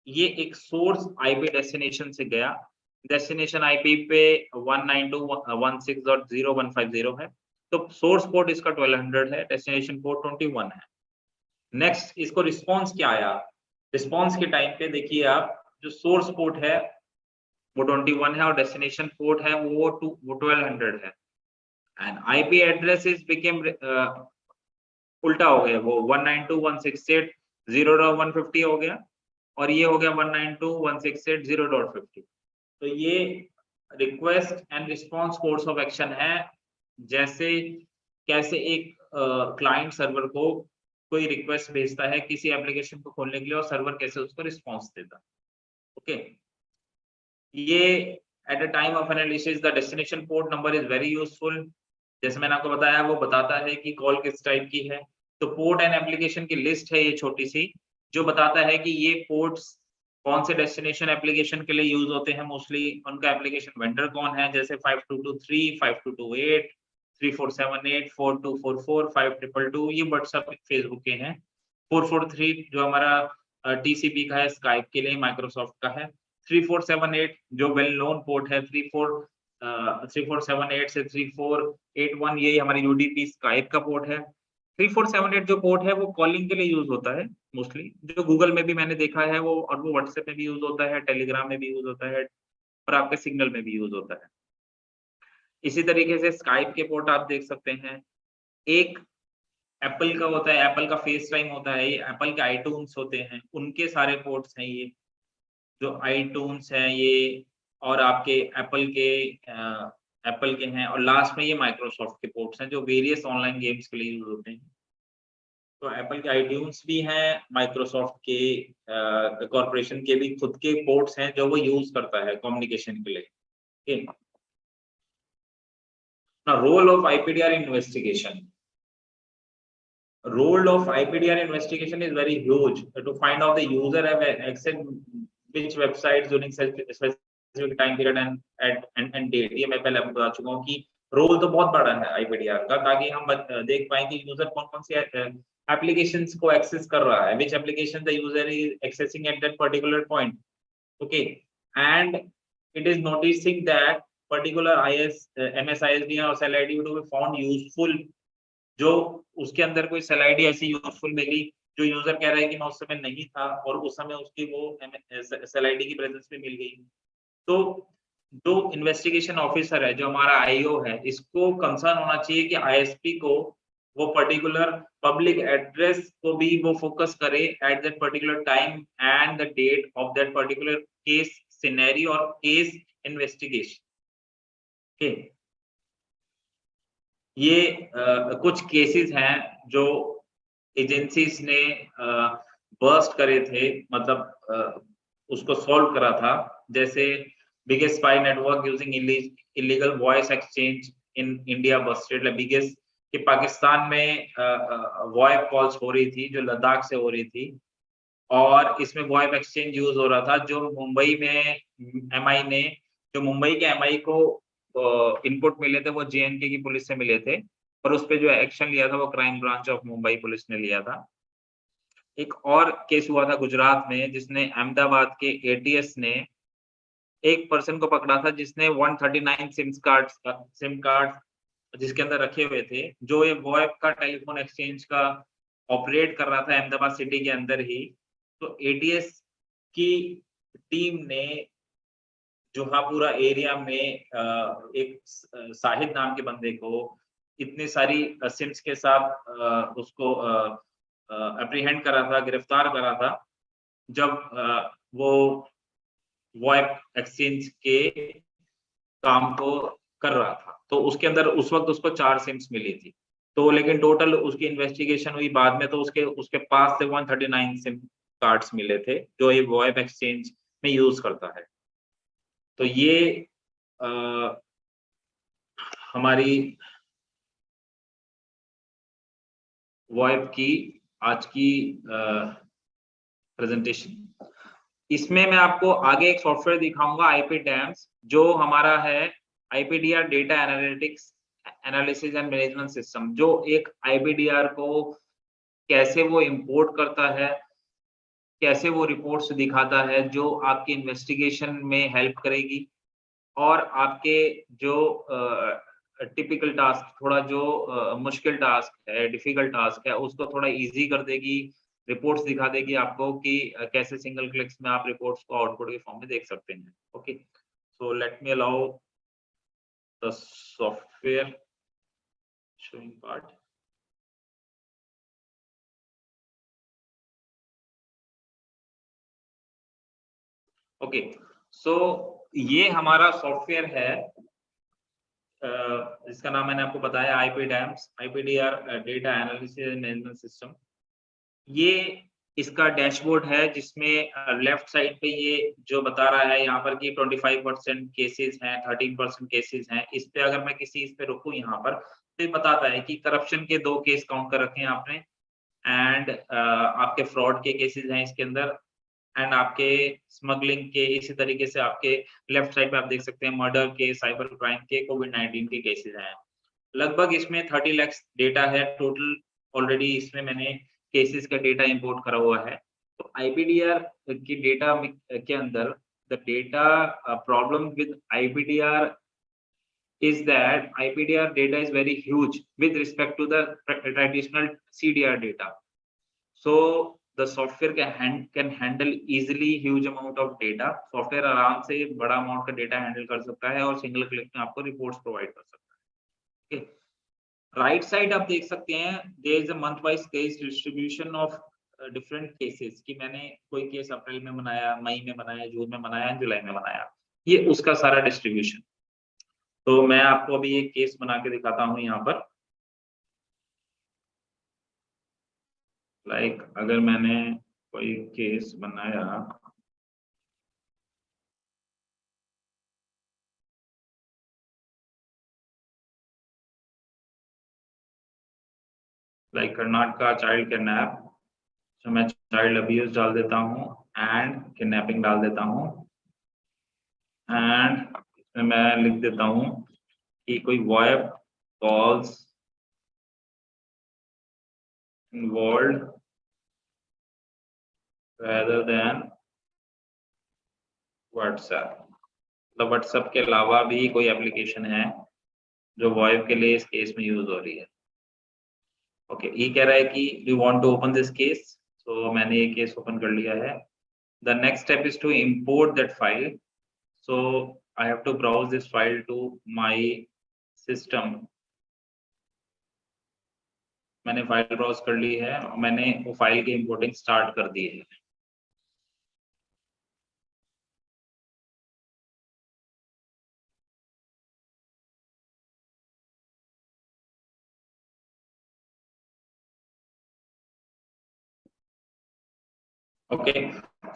Speaker 2: ये एक source IP destination से गया, destination IP पे 192.168.0.150 है, तो सोर्स पोर्ट इसका 1200 है, डेस्टिनेशन पोर्ट 21 है। नेक्स्ट इसको रिस्पॉन्स क्या आया, रिस्पॉन्स के टाइम पे देखिए आप, जो सोर्स पोर्ट है वो 21 है और डेस्टिनेशन पोर्ट है वो 1200 है। And IP address is became उल्टा हो गया, वो 192.168.0.150 हो गया और ये हो गया 192.168.0.50। तो ये request and response course of action है, जैसे कैसे एक क्लाइंट सर्वर को कोई रिक्वेस्ट भेजता है किसी एप्लीकेशन को खोलने के लिए और सर्वर कैसे उसको रिस्पॉन्स देता। ओके, ये at a time of analysis the destination port number is very useful. जैसे मैंने आपको बताया वो बताता है कि कॉल किस टाइप की है। तो पोर्ट एंड एप्लीकेशन की लिस्ट है ये छोटी सी, जो बताता है कि ये पोर्ट्स कौन से डेस्टिनेशन एप्लीकेशन के लिए यूज होते हैं मोस्टली, उनका एप्लीकेशन वेंडर कौन है, जैसे 5223, 5228, 3478, 4244, 5222 ये व्हाट्सएप फेसबुक के हैं। 443 जो हमारा TCP का है, स्काइप के लिए माइक्रोसॉफ्ट का है। 3478 जो वेल नोन पोर्ट है, 3478 से 3481 ये हमारी UDP स्काइप का पोर्ट है। 3478 जो पोर्ट है वो कॉलिंग के लिए यूज होता है मोस्टली, जो गूगल में भी मैंने देखा है वो, और वो व्हाट्सएप में भी यूज होता है, टेलीग्राम में भी यूज होता है और आपके सिग्नल में भी यूज होता है। इसी तरीके से स्काइप के पोर्ट आप देख सकते हैं। एक एप्पल का होता है, एप्पल का फेस टाइम होता है, ये एप्पल के आईट्यून्स होते हैं, उनके सारे पोर्ट्स हैं ये जो आईट्यून्स हैं ये, और आपके एप्पल के हैं, और लास्ट में ये माइक्रोसॉफ्ट के पोर्ट्स हैं जो वेरियस ऑनलाइन गेम्स के लिए यूज होते हैं। तो एप्पल के आईट्यून्स भी हैं, माइक्रोसॉफ्ट के कॉर्पोरेशन के भी खुद के पोर्ट्स हैं जो वो यूज करता है कम्युनिकेशन के लिए। ठीक, Now, role of IPDR in investigation. role of IPDR investigation is very huge to find out the user have accessed which websites during specific time period and date. ये मैं पहले आपको बता चुका हूँ कि रोल तो बहुत बड़ा है IPDR का, ताकि हम देख पाए कि यूजर कौन कौन सी एप्लीकेशंस को एक्सेस कर रहा है, which application the user is accessing at that particular point. Okay, and it is noticing that particular MSISD or SEL ID to be found useful, जो उसके अंदर कोई सेल आईडी ऐसी यूजफुल मिली जो यूजर कह रहा है कि मैं उस समय नहीं था और उस समय उसकी वो सेल आईडी की प्रेजेंस में मिल गई। तो जो इन्वेस्टिगेशन ऑफिसर है, जो हमारा आईओ है, इसको कंसर्न होना चाहिए कि आईएसपी को वो पर्टिकुलर पब्लिक एड्रेस को भी वो फोकस करे at that particular time and the date of that particular case scenario और केस इन्वेस्टिगेशन। ओके, ये कुछ केसेस हैं जो एजेंसीज ने बर्स्ट करे थे, मतलब उसको सॉल्व करा था। जैसे biggest spy network using illegal voice exchange in India Busted, biggest कि पाकिस्तान में वॉइस कॉल्स हो रही थी जो लद्दाख से हो रही थी, और इसमें वॉइस एक्सचेंज यूज हो रहा था। जो मुंबई में एमआई ने, जो मुंबई के एमआई को इनपुट मिले थे वो जेएनके की पुलिस से मिले थे, और उस पे जो एक्शन लिया था वो crime branch of Mumbai police ने लिया था। एक और केस हुआ था गुजरात में, जिसने अहमदाबाद के एटीएस ने एक पर्सन को पकड़ा था जिसने 139 सिम कार्ड जिसके अंदर रखे हुए थे, जो ये वॉइप का टेलीफोन एक्सचेंज का ऑपरेट कर रहा था अहमदाबाद सिटी के अंदर ही। तो एटीएस की टीम ने जोहापुरा एरिया में एक साहिद नाम के बंदे को इतनी सारी सिम्स के साथ उसको एप्रीहेंड करा था, गिरफ्तार करा था, जब वो वॉइप एक्सचेंज के काम को कर रहा था। तो उसके अंदर उस वक्त उसको 4 सिम्स मिली थी। तो लेकिन टोटल उसकी इन्वेस्टिगेशन हुई बाद में, तो उसके पास से 139 सिम कार्ड्स मिले थे जो ये वॉइप एक्सचेंज में यूज करता है। तो ये हमारी वॉइप की आज की प्रेजेंटेशन। इसमें मैं आपको आगे एक सॉफ्टवेयर दिखाऊंगा, आईपीडैम्स, जो हमारा है IPDR data analytics analysis and management system, जो एक आईपीडीआर को कैसे वो इंपोर्ट करता है, कैसे वो रिपोर्ट्स दिखाता है, जो आपकी इन्वेस्टिगेशन में हेल्प करेगी, और आपके जो टिपिकल टास्क, थोड़ा जो मुश्किल टास्क है, डिफिकल्ट टास्क है, उसको थोड़ा इजी कर देगी। रिपोर्ट्स दिखा देगी आपको कि कैसे सिंगल क्लिक्स में आप रिपोर्ट्स को आउटपुट के फॉर्म में देख सकते हैं। Okay, so let me allow the software showing part. Okay, so ये हमारा सॉफ्टवेयर है, इसका नाम मैंने आपको बताया IPDAMS, IPDR data analysis and management system. ये इसका डैशबोर्ड है, जिसमें लेफ्ट साइड पे ये जो बता रहा है यहाँ पर कि 25% केसेस हैं, 13% केसेस हैं। इस पे अगर मैं किसी इस पे रुकूं यहाँ पर, तो ये बताता है कि करप्शन के 2 केस काउंट कर रखे हैं आपने, एंड आपके फ्रॉड के केसेस हैं इसके अंदर, एंड आपके स्मगलिंग के, इसी तरीके से आपके लेफ्ट साइड पे आप देख सकते हैं मर्डर के, साइबर क्राइम के, कोविड-19 के केसेस हैं। लगभग इसमें 30 लाख डेटा है टोटल। ऑलरेडी इसमें मैंने केसेस का डेटा इंपोर्ट करा हुआ है। तो आईपीडीआर की डेटा के अंदर the data problem with IPDR is that IPDR data is very huge with respect to the traditional CDR data. So the software can handle easily huge amount of data. Software आराम से बड़ा amount का data handle कर सकता है और single click में आपको reports provide कर सकता है। Okay. राइट साइड आप देख सकते हैं, there is a month wise case distribution of different cases, कि मैंने कोई केस अप्रैल में बनाया, मई में बनाया, जून में बनाया, जुलाई में बनाया, ये उसका सारा डिस्ट्रीब्यूशन। तो मैं आपको अभी एक केस बना के दिखाता हूँ यहाँ पर। लाइक अगर मैंने कोई केस बनाया, लाइक कर्नाटका चाइल्ड किडनैप, तो मैं चाइल्ड अब्यूज डाल देता हूँ एंड किडनैपिंग डाल देता हूँ एंड इसमें मैं लिख देता हूँ कि कोई VoIP calls involved rather than WhatsApp। मतलब WhatsApp के अलावा भी कोई एप्लीकेशन है जो VoIP के लिए इस केस में यूज हो रही है। ओके, ये कह रहा है कि you want to open this case, so मैंने ये केस ओपन कर लिया है। The next step is to import that file, so I have to browse this file to my system. मैंने फाइल ब्राउज कर ली है और मैंने वो फाइल की इंपोर्टिंग स्टार्ट कर दी है। ओके,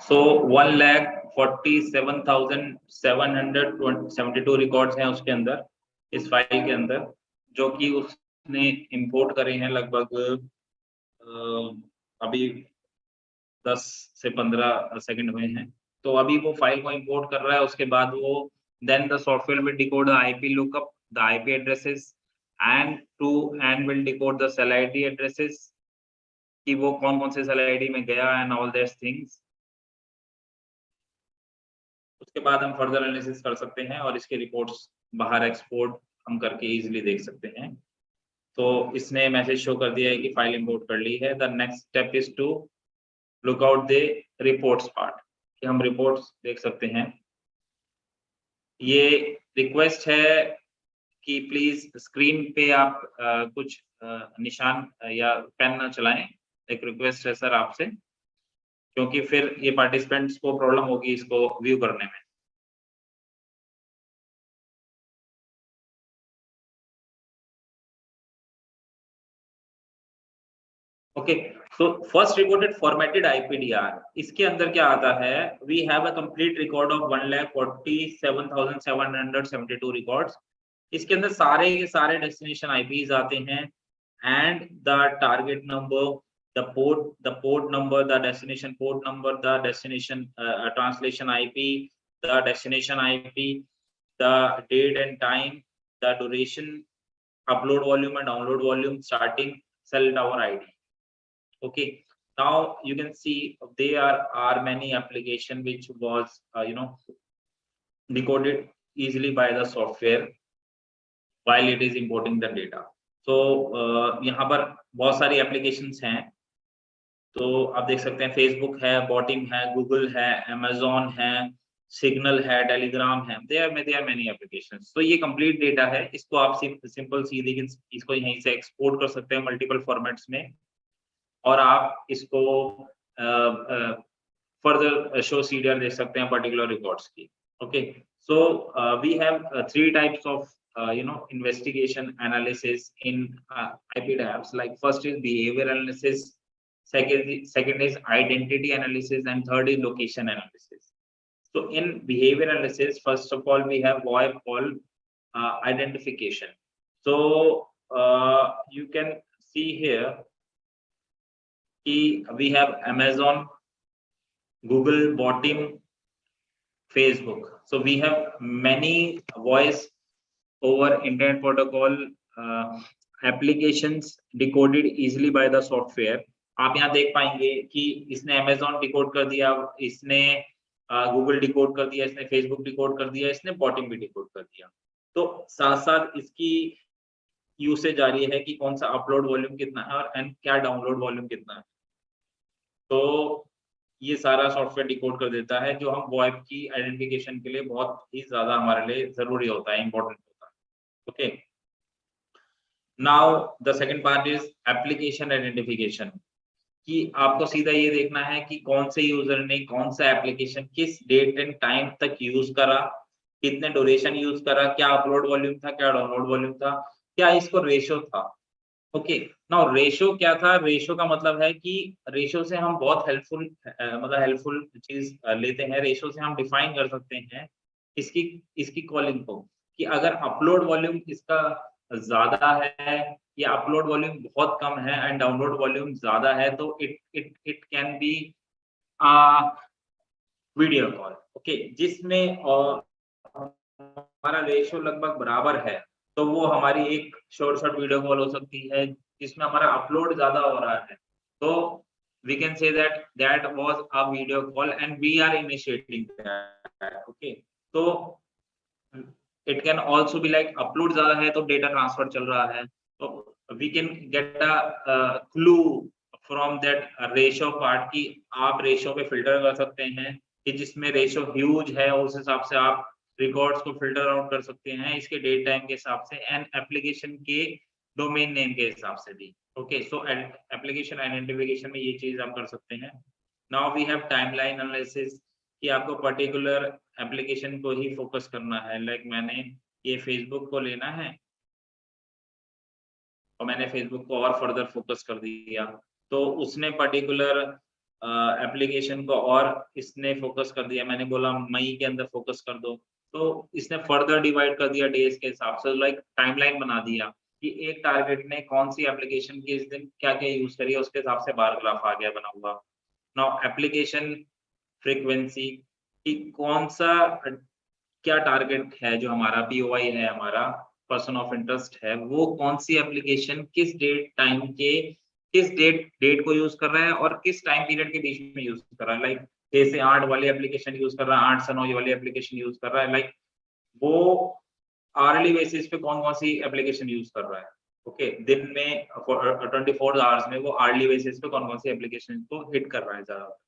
Speaker 2: सो 1,47,772 रिकॉर्ड्स हैं उसके अंदर, इस फाइल के अंदर, जो कि उसने इंपोर्ट करे हैं लगभग अभी 10 से 15 सेकंड हुए हैं। तो अभी वो फाइल को इंपोर्ट कर रहा है, उसके बाद वो then the software will decode the IP lookup, the IP addresses and will decode the cell ID addresses, कि वो कौन कौन से सेल आईडी में गया एंड ऑल दिस थिंग्स। उसके बाद हम फर्दर एनालिसिस कर सकते हैं और इसके रिपोर्ट्स बाहर एक्सपोर्ट हम करके इजीली देख सकते हैं। तो इसने मैसेज शो कर दिया है कि फाइल इंपोर्ट कर ली है। The next step is to look out the reports part, कि हम रिपोर्ट्स देख सकते हैं। ये रिक्वेस्ट है कि प्लीज स्क्रीन पे आप कुछ निशान या पेन न चलाएं, एक रिक्वेस्ट है सर आपसे, क्योंकि फिर ये पार्टिसिपेंट्स को प्रॉब्लम होगी इसको व्यू करने में। Okay, so first reported formatted IPDR, इसके अंदर क्या आता है, we have a complete record of 1,47,772 records. इसके अंदर सारे के सारे डेस्टिनेशन आईपीज आते हैं and the target number, the port number, the destination port number, the destination translation IP, the destination IP, the date and time, the duration, upload volume and download volume, starting cell tower ID. Okay, now you can see there are many application which was decoded easily by the software while it is importing the data. So यहाँ पर बहुत सारी applications हैं, तो आप देख सकते हैं फेसबुक है, बॉटिम है, गूगल है, अमेजोन है, सिग्नल है, टेलीग्राम है, देयर मेनी एप्लीकेशंस। तो ये कंप्लीट डेटा है, इसको आप सिंपल सीधे इसको यहीं से एक्सपोर्ट कर सकते हैं मल्टीपल फॉर्मेट्स में, और आप इसको फर्दर शो सीडीआर देख सकते हैं पर्टिकुलर रिकॉर्ड्स की। Okay, so we have 3 types of investigation analysis in IPDAPs, like first is behavior analysis, second is identity analysis, and third is location analysis. So in behavior analysis, first of all we have VoIP call identification. So you can see here we have Amazon, Google, Bottim, Facebook. So we have many voice over internet protocol applications decoded easily by the software. आप यहाँ देख पाएंगे कि इसने Amazon decode कर दिया, इसने Google decode कर दिया, इसने Facebook डिकोड कर दिया, इसने Bottim भी डिकोड कर दिया। तो साथ साथ इसकी यूसेज आ रही है कि कौन सा अपलोड वॉल्यूम कितना है और क्या डाउनलोड वॉल्यूम कितना है। तो ये सारा सॉफ्टवेयर डिकोड कर देता है, जो हम VoIP की आइडेंटिफिकेशन के लिए बहुत ही ज्यादा हमारे लिए जरूरी होता है, इंपॉर्टेंट होता है। Okay, now the second part is application identification, कि आपको सीधा ये देखना है कि कौन से यूजर ने कौन सा एप्लीकेशन किस डेट एंड टाइम तक यूज करा, कितने ड्यूरेशन यूज करा, क्या अपलोड वॉल्यूम था, क्या डाउनलोड वॉल्यूम था, क्या इसको रेशो था। ओके, नाउ रेशो क्या था, रेशो का मतलब है कि रेशो से हम बहुत हेल्पफुल चीज लेते हैं। रेशो से हम डिफाइन कर सकते हैं इसकी कॉलिंग को, कि अगर अपलोड वॉल्यूम इसका ज्यादा है ये अपलोड वॉल्यूम बहुत कम है एंड डाउनलोड वॉल्यूम ज्यादा है, तो it can be video call, okay, जिसमें हमारा रेशियो लगभग बराबर है, तो वो हमारी एक शॉर्ट वीडियो कॉल हो सकती है जिसमें हमारा अपलोड ज्यादा हो रहा है। तो we can say that was a video call and we are initiating that, okay। तो it can also be like upload ज्यादा है तो डेटा ट्रांसफर चल रहा है, तो we can get a clue from that ratio part की आप रेशियो पे फिल्टर कर सकते हैं कि जिसमें रेशियो ह्यूज है उस हिसाब से आप रिकॉर्ड्स को फिल्टर आउट कर सकते हैं इसके डेट टाइम के हिसाब से एंड एप्लीकेशन के डोमेन नेम के हिसाब से भी, ओके। सो एप्लीकेशन आइडेंटिफिकेशन में ये चीज आप कर सकते हैं। Now we have timeline analysis कि आपको पर्टिकुलर एप्लीकेशन को ही फोकस करना है, लाइक मैंने ये फेसबुक को लेना है और मैंने फेसबुक को और फर्दर फोकस कर दिया, तो उसने पर्टिकुलर एप्लीकेशन को और इसने फोकस कर दिया, मैंने बोला मई के अंदर फोकस कर दो, तो इसने फर्दर डिवाइड कर दिया डेज के हिसाब से, लाइक टाइमलाइन बना दिया कि एक टारगेट ने कौन सी एप्लीकेशन की इस दिन क्या क्या यूज करी है, उसके हिसाब से बार ग्राफ आ गया बना हुआ। नाउ एप्लीकेशन फ्रीक्वेंसी कि कौन सा क्या टारगेट है जो हमारा पीओआई है, हमारा पर्सन ऑफ इंटरेस्ट है, वो कौन सी एप्लीकेशन किस डेट टाइम के किस डेट को यूज कर रहा है और किस टाइम पीरियड के बीच में यूज कर रहा है, लाइक 6 से 8 वाली एप्लीकेशन यूज कर रहा है, 8 से 9 वाली एप्लीकेशन यूज कर रहा है, लाइक वो आवर्ली बेसिस पे कौन कौन सी एप्लीकेशन यूज कर रहा है, ओके। दिन में 24 आवर्स में वो आवर्ली बेसिस पे कौन कौन सी एप्लीकेशन को हिट कर रहा है ज्यादा।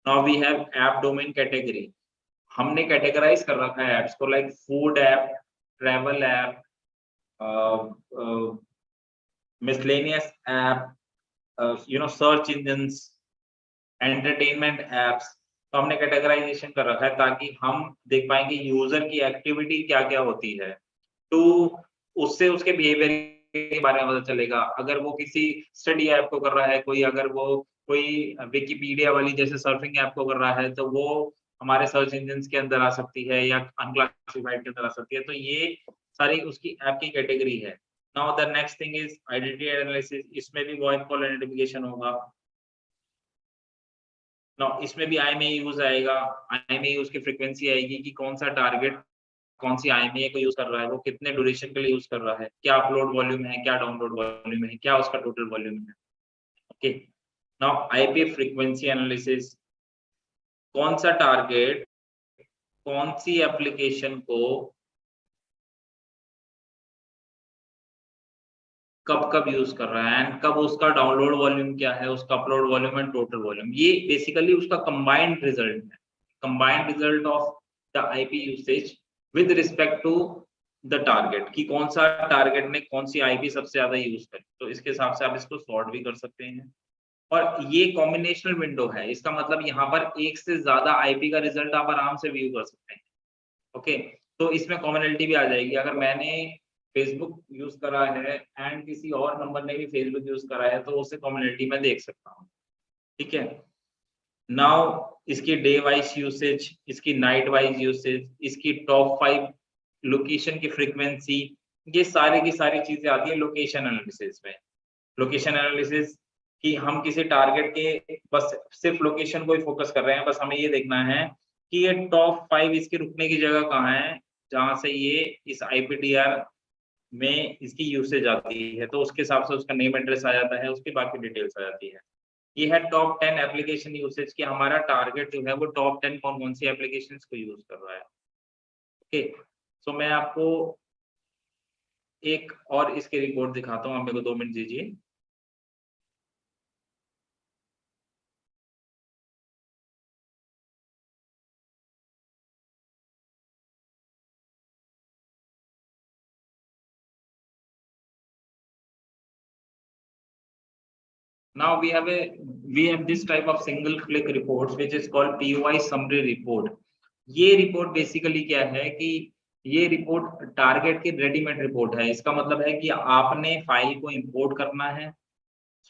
Speaker 2: Now we have app domain category, हमने कैटेगराइज कर रखा है एप्स को, like food app, travel app, miscellaneous app, search engines, entertainment apps, तो हमने कैटेगराइजेशन कर रखा है ताकि हम देख पाएंगे यूजर की एक्टिविटी क्या क्या होती है, तो उससे उसके बिहेवियर के बारे में पता चलेगा। अगर वो किसी स्टडी ऐप को कर रहा है, कोई अगर वो कोई विकिपीडिया वाली जैसे सर्फिंग ऐप को कर रहा है, तो वो हमारे सर्च इंजन के अंदर आ सकती है या अनक्लासिफाइड के अंदर आ सकती है, तो ये सारी उसकी ऐप की कैटेगरी है। Now the next thing is identity analysis, इसमें भी वॉइस कॉल आइडेंटिफिकेशन होगा। नाउ इसमें भी आईएमए यूज आएगा, आईएमए यूज की फ्रीक्वेंसी आएगी कि कौन सा टारगेट कौन सी आईएमए को यूज कर रहा है, वो कितने ड्यूरेशन के लिए यूज कर रहा है, क्या अपलोड वॉल्यूम है, क्या डाउनलोड वॉल्यूम है, क्या उसका टोटल वॉल्यूम है, okay. Now IP frequency analysis, कौन सा टारगेट कौन सी एप्लीकेशन को कब कब यूज कर रहा है एंड कब उसका डाउनलोड वॉल्यूम क्या है, उसका upload volume and total volume, ये बेसिकली उसका कंबाइंड रिजल्ट है, combined result of the IP usage with respect to the target कि कौन सा टारगेट ने कौन सी आईपी सबसे ज्यादा यूज करी, तो इसके हिसाब से आप इसको सॉर्ट भी कर सकते हैं। और ये कॉम्बिनेशनल विंडो है, इसका मतलब यहाँ पर एक से ज्यादा आईपी का रिजल्ट आप आराम से व्यू कर सकते हैं, ओके। तो इसमें कॉमनलिटी भी आ जाएगी, अगर मैंने फेसबुक यूज करा है एंड किसी और नंबर ने भी फेसबुक यूज करा है, तो उससे कॉमनलिटी में देख सकता हूँ, ठीक है। नाउ इसकी डे वाइज यूसेज, इसकी नाइट वाइज यूसेज, इसकी टॉप 5 लोकेशन की फ्रीक्वेंसी, ये सारी की सारी चीजें आती है लोकेशन एनालिसिस में। लोकेशन एनालिसिस कि हम किसी टारगेट के बस सिर्फ लोकेशन को ही फोकस कर रहे हैं, बस हमें ये देखना है कि ये टॉप 5 इसके रुकने की जगह कहाँ है जहां से ये इस आईपीडीआर में इसकी यूसेज आती है, तो उसके हिसाब से उसका नेम एड्रेस आ जाता है, उसकी बाकी डिटेल्स आ जाती है। ये है टॉप 10 एप्लीकेशन यूसेज कि हमारा टारगेट जो है वो टॉप 10 कौन कौन सी एप्लीकेशंस को यूज कर रहा है, ओके। सो मैं आपको एक और इसकी रिपोर्ट दिखाता हूँ, आप मेरे को 2 मिनट दीजिए। Now we have this type of single click reports which is called POI summary report। ये रिपोर्ट बेसिकली क्या है कि ये रिपोर्ट टारगेट की रेडीमेड रिपोर्ट है, इसका मतलब है कि आपने फाइल को इंपोर्ट करना है,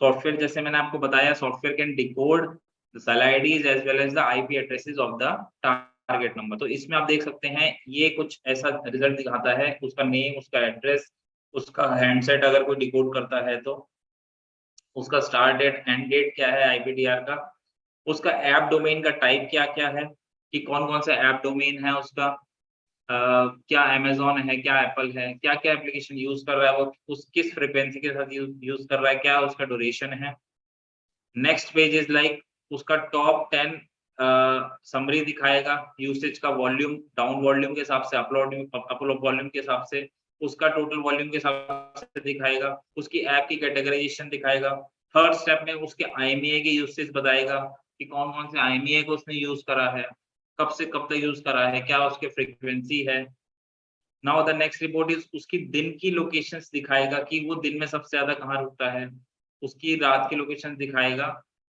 Speaker 2: सॉफ्टवेयर जैसे मैंने आपको बताया software can decode the cell IDs as well as the IP addresses of the target number. तो इसमें आप देख सकते हैं ये कुछ ऐसा रिजल्ट दिखाता है, उसका नेम, उसका एड्रेस, उसका हैंडसेट अगर कोई डिकोड करता है तो उसका स्टार्ट डेट एंड डेट क्या है आईपीडीआर का, उसका ऐप डोमेन का टाइप क्या क्या है कि कौन कौन सा ऐप डोमेन है उसका, क्या अमेजोन है, क्या एप्पल है, क्या क्या एप्लीकेशन यूज कर रहा है वो, उस किस फ्रीक्वेंसी के साथ यूज कर रहा है, क्या उसका ड्यूरेशन है। नेक्स्ट पेज इज लाइक उसका टॉप 10 समरी दिखाएगा, यूसेज का वॉल्यूम, डाउन वॉल्यूम के हिसाब से, अपलोड वॉल्यूम के हिसाब से, उसका टोटल वॉल्यूम के हिसाब से दिखाएगा, उसकी ऐप की कैटेगराइजेशन दिखाएगा। थर्ड स्टेप में उसके आईएमईए के यूसेज बताएगा कि कौन कौन से आईएमईए को उसने यूज करा है, कब से कब तक यूज करा है, क्या उसके फ्रीक्वेंसी है। Now the next report is उसकी दिन की लोकेशंस दिखाएगा कि वो दिन में सबसे ज्यादा कहाँ रुकता है, उसकी रात की लोकेशन दिखाएगा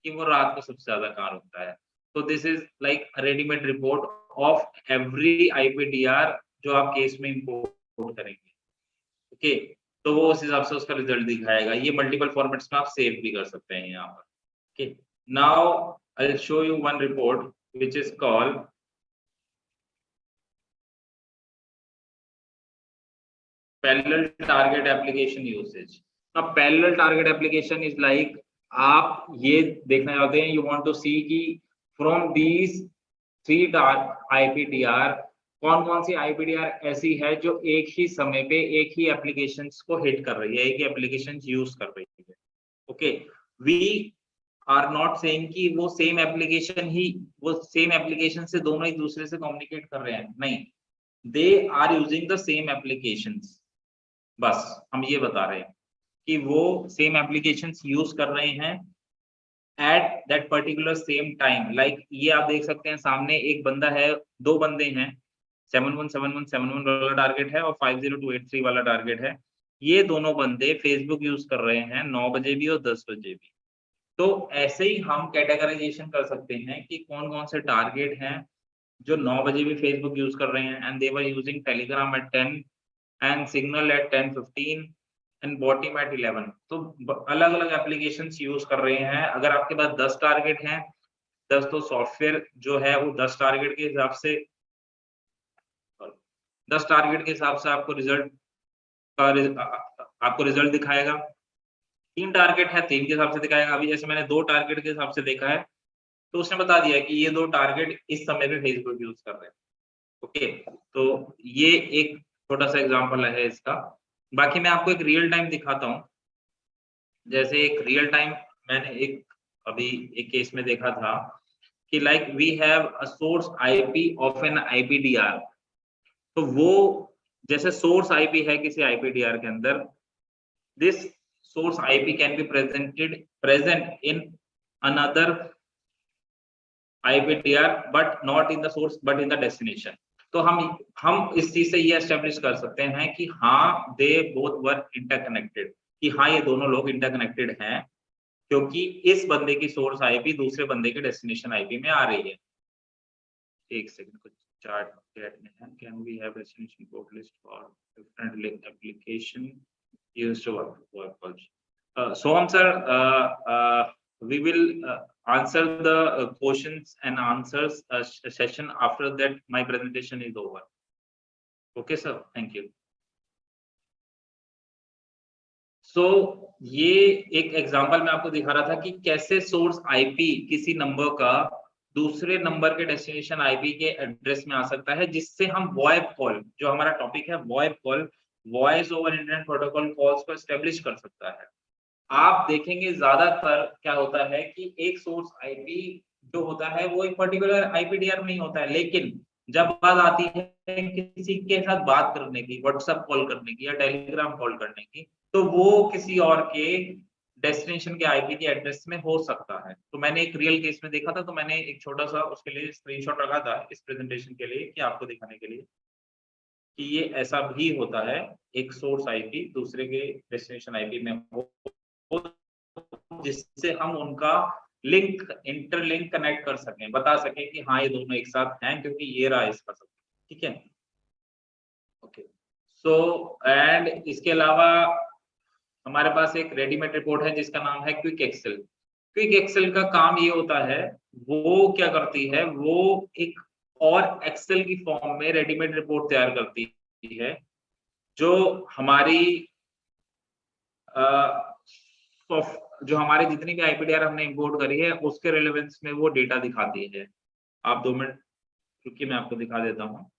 Speaker 2: कि वो रात को सबसे ज्यादा कहाँ रुकता है। तो this is like readymade report of every IPDR जो आप केस में इंपोर्ट करेंगे। ओके, तो वो उस हिसाब से उसका रिजल्ट दिखाएगा। ये मल्टीपल फॉर्मेट्स में आप सेव भी कर सकते हैं यहाँ पर। Okay, now I will show you one report which is called parallel target application usage. अब parallel target application is like आप ये देखना चाहते हैं, यू वांट टू सी कि फ्रॉम दीज 3 आईपीडीआर कौन कौन सी आईपीडीआर ऐसी है जो एक ही समय पे एक ही एप्लीकेशंस को हिट कर रही है, एक ही एप्लीकेशंस यूज कर रही है। Okay, we are not saying कि वो सेम एप्लीकेशन से दोनों एक दूसरे से कम्युनिकेट कर रहे हैं, नहीं, they are using the same applications. बस हम ये बता रहे हैं कि वो सेम एप्लीकेशंस यूज कर रहे हैं at that particular same time. Like ये आप देख सकते हैं सामने एक बंदा है, 2 बंदे हैं, 717171 वाला टारगेट है और 50283 वाला टारगेट है। ये दोनों बंदे फेसबुक यूज कर रहे हैं 9 बजे भी और 10 बजे भी। तो ऐसे ही हम कैटेगराइजेशन कर सकते हैं कि कौन कौन से टारगेट हैं जो 9 बजे भी फेसबुक यूज कर रहे हैं and they were using Telegram at 10 and Signal at 10:15 and Botim at 11। तो अलग अलग एप्लीकेशंस यूज कर रहे हैं। अगर आपके पास 10 टारगेट हैं, 10 तो सॉफ्टवेयर जो है वो 10 टारगेट के हिसाब से 10 टारगेट के हिसाब से आपको रिजल्ट दिखाएगा। 3 टारगेट है, 3 के हिसाब से दिखाएगा। अभी जैसे मैंने 2 टारगेट के हिसाब से देखा है तो उसने बता दिया कि ये 2 टारगेट इस समय पे फेसबुक यूज कर रहे हैं। ओके, तो ये एक छोटा सा एग्जांपल है इसका। बाकी मैं आपको एक रियल टाइम दिखाता हूँ। जैसे एक रियल टाइम मैंने अभी एक केस में देखा था कि like we have a source IP of an IPDR. तो वो जैसे सोर्स आईपी है किसी आईपीडीआर के अंदर, this source IP can be present in another IPTR but not in the source but in the destination। तो हम इस चीज से ये एस्टेब्लिश कर सकते हैं कि हाँ दे बोथ वर इंटरकनेक्टेड, कि हाँ ये दोनों लोग इंटरकनेक्टेड हैं क्योंकि इस बंदे की सोर्स आईपी दूसरे बंदे के डेस्टिनेशन आईपी में आ रही है। एक सेकंड, कुछ चार्ट चैट में है। Can we have destination port list for different application used to work calls. Soham sir, we will answer the questions and answers session after that my presentation is over. Okay sir, thank you. So ये एक example मैं आपको दिखा रहा था कि कैसे source IP किसी नंबर का दूसरे नंबर के डेस्टिनेशन आईपी के एड्रेस में आ सकता है, जिससे हम वॉइप कॉल, जो हमारा टॉपिक है VoIP call, voice over internet protocol calls को एस्टेब्लिश कर सकता है। आप देखेंगे ज्यादातर क्या होता है कि एक सोर्स आईपी जो होता है वो एक पर्टिकुलर आईपीडीआर में ही होता है, लेकिन जब बात आती है किसी के साथ बात करने की, व्हाट्सएप कॉल करने की या टेलीग्राम कॉल करने की, तो वो किसी और के डेस्टिनेशन के आईपी के एड्रेस में हो सकता है। तो मैंने एक रियल केस में देखा था, तो मैंने एक छोटा सा उसके लिए स्क्रीनशॉट रखा था इस प्रेजेंटेशन के लिए कि आपको दिखाने के लिए कि ये ऐसा भी होता है, एक सोर्स आईपी दूसरे के डेस्टिनेशन आईपी में हो, जिससे हम उनका इंटरलिंक कनेक्ट कर सकें, बता सकें कि हाँ ये दोनों एक साथ हैं क्योंकि ये रहा इसका सब। ठीक है, ओके। सो एंड इसके अलावा हमारे पास एक रेडीमेड रिपोर्ट है जिसका नाम है क्विक एक्सेल। क्विक एक्सेल का काम ये होता है, वो क्या करती है, वो एक और एक्सेल की फॉर्म में रेडीमेड रिपोर्ट तैयार करती है जो हमारी जो हमारे जितनी भी आईपीडीआर हमने इंपोर्ट करी है उसके रिलेवेंस में वो डेटा दिखाती है। आप 2 मिनट रुकिए, मैं आपको दिखा देता हूँ।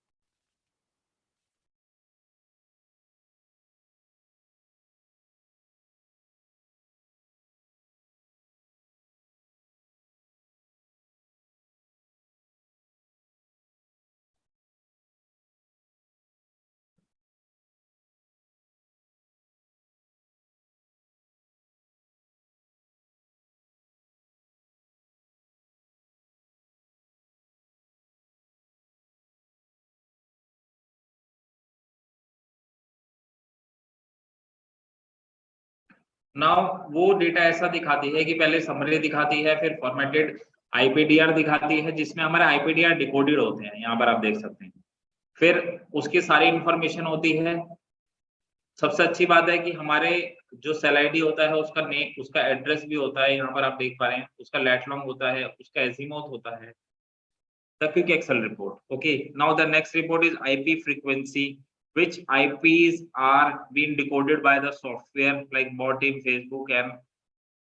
Speaker 2: नाउ वो डेटा ऐसा दिखाती है कि पहले समरी दिखाती है, फिर फॉर्मेटेड आईपीडीआर दिखाती है जिसमें हमारे आईपीडीआर डिकोडेड होते हैं, यहाँ पर आप देख सकते हैं। फिर उसकी सारी इंफॉर्मेशन होती है। सबसे अच्छी बात है कि हमारे जो सेल आईडी होता है उसका नेम, उसका एड्रेस भी होता है, यहाँ पर आप देख पा रहे हैं। उसका लेट लॉन्ग होता है, उसका एजीमोथ होता है। The quick Excel report. Okay, now the next report is IP frequency, which IPs are being decoded by the software like Bottim, Facebook, and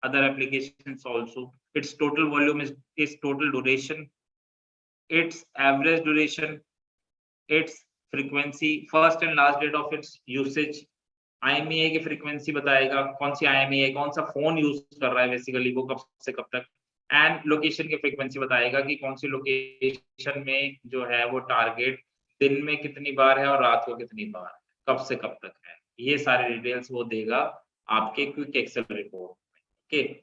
Speaker 2: other applications also. Its total volume is total duration, its average duration, its frequency, first and last date of its usage. IMEI की frequency बताएगा, कौन सी IMEI, कौन सा phone use कर रहा है basically, वो कब से कब तक। एंड लोकेशन की फ्रीक्वेंसी बताएगा कि कौन सी लोकेशन में जो है वो टारगेट दिन में कितनी बार है और रात को कितनी बार, कब से कब तक है। ये सारे डिटेल्स वो देगा आपके क्विक एक्सेल रिपोर्ट में।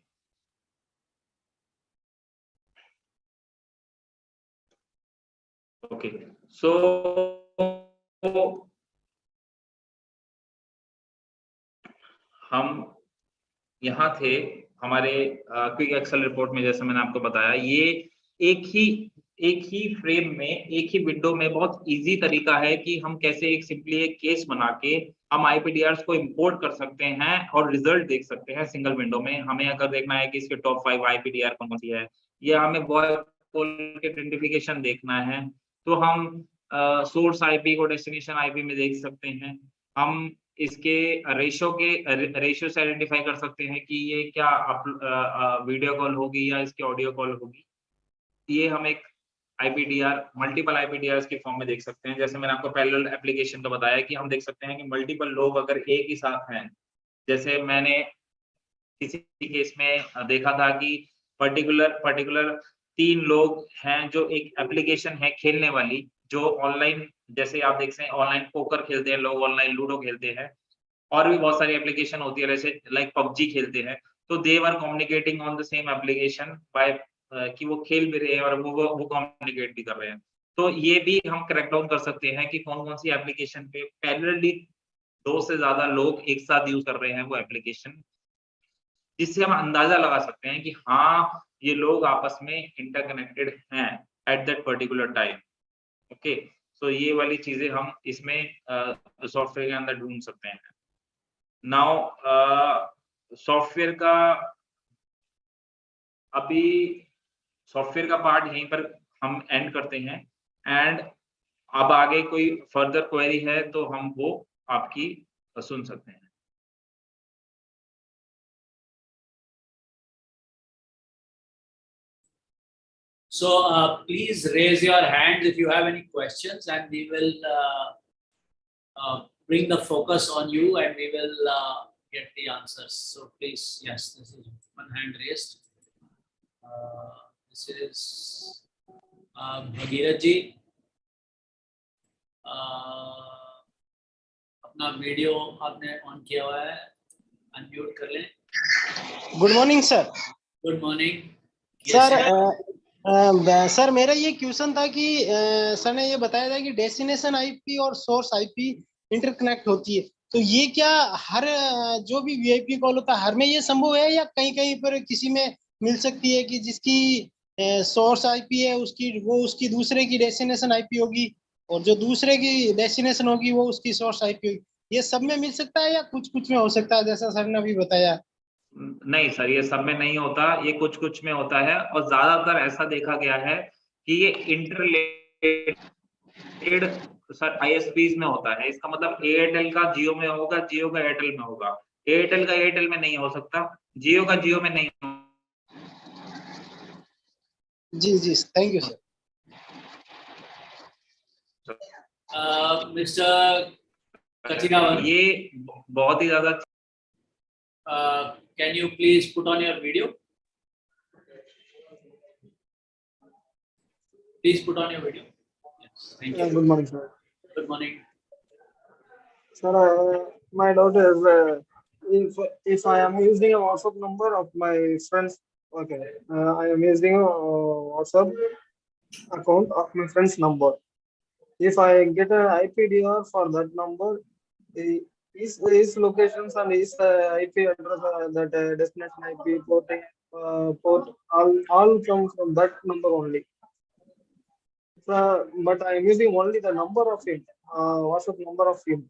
Speaker 2: ओके, सो हम यहाँ थे हमारे क्विक एक्सेल रिपोर्ट में। जैसे मैंने आपको बताया, ये एक ही फ्रेम में, एक ही विंडो में बहुत इजी तरीका है कि हम कैसे एक सिंपली एक केस बना के हम आईपीडीआर्स को इंपोर्ट कर सकते हैं और रिजल्ट देख सकते हैं सिंगल विंडो में। हमें अगर देखना है कि इसके टॉप 5 आईपीडीआर कौन सी है, या हमें वॉइस कॉल के आइडेंटिफिकेशन देखना है, तो हम सोर्स आईपी को डेस्टिनेशन आईपी में देख सकते हैं। हम इसके रेशियो से आइडेंटिफाई कर सकते हैं कि ये क्या वीडियो कॉल होगी या इसकी ऑडियो कॉल होगी। ये हम एक आईपीडीआर, मल्टीपल आईपीडीआर के फॉर्म में देख सकते हैं। जैसे मैंने आपको पैरेलल एप्लीकेशन का बताया कि हम देख सकते हैं कि मल्टीपल लोग अगर एक ही साथ हैं, जैसे मैंने किसी केस में देखा था कि पर्टिकुलर 3 लोग हैं जो एक एप्लीकेशन है खेलने वाली, जो ऑनलाइन, जैसे आप देख सकते हैं ऑनलाइन पोकर खेलते हैं लोग, ऑनलाइन लूडो खेलते हैं, और भी बहुत सारी एप्लीकेशन होती है जैसे लाइक पबजी खेलते हैं। तो they were communicating on the same application by कि वो खेल भी रहे हैं और वो कम्युनिकेट भी कर रहे हैं। तो ये भी हम क्रैक डाउन कर सकते हैं कि कौन-कौन सी एप्लीकेशन पे पैरेलली 2 से ज्यादा लोग एक साथ यूज कर रहे हैं वो एप्लीकेशन, जिससे हम अंदाजा लगा सकते हैं कि हाँ, ये लोग आपस में इंटरकनेक्टेड हैं at that particular time. Okay, so ये वाली चीजें हम इसमें सॉफ्टवेयर के अंदर ढूंढ सकते हैं। नाउ सॉफ्टवेयर का अभी सॉफ्टवेयर का पार्ट यहीं पर हम एंड करते हैं, एंड अब आगे कोई फर्दर क्वेरी है तो हम वो आपकी सुन सकते हैं।
Speaker 1: So please raise your hands if you have any questions, and we will bring the focus on you, and we will get the answers. So please, yes, this is one hand raised. This is Bhagirath ji. अपना video आपने on किया हुआ है, unmute कर लें।
Speaker 3: Good morning sir.
Speaker 1: Good morning
Speaker 3: sir. Sir मेरा ये question था कि सर ने ये बताया था कि डेस्टिनेशन आईपी और सोर्स आईपी इंटरकनेक्ट होती है, तो ये क्या हर जो भी वीआईपी कॉल होता है हर में ये संभव है, या कहीं कहीं पर किसी में मिल सकती है कि जिसकी सोर्स आईपी है उसकी दूसरे की डेस्टिनेशन आईपी होगी, और जो दूसरे की डेस्टिनेशन होगी वो उसकी सोर्स आईपी होगी? ये सब में मिल सकता है या कुछ में हो सकता है, जैसा सर ने अभी बताया?
Speaker 2: नहीं सर, ये सब में नहीं होता, ये कुछ में होता है, और ज्यादातर ऐसा देखा गया है कि ये इंटरलेटेड सर आईएसपीज में होता है। इसका मतलब एयरटेल का जियो में होगा, जियो का एयरटेल में होगा। एयरटेल का एयरटेल में नहीं हो सकता, जियो का जियो में नहीं हो।
Speaker 3: जी जी, thank you sir.
Speaker 1: Mister Kachiravan,
Speaker 2: ये बहुत ही ज्यादा।
Speaker 1: can you please put on your video? Please put on your video. Yes, thank you.
Speaker 4: Good morning, sir.
Speaker 1: Good morning.
Speaker 4: Sir, my doubt is if I am using a WhatsApp number of my friends, okay, I am using a WhatsApp account of my friend's number. If I get an IPDR for that number, his locations and his IP address, that destination IP port, all come from that number only. But I am using only the number of him, WhatsApp number of him.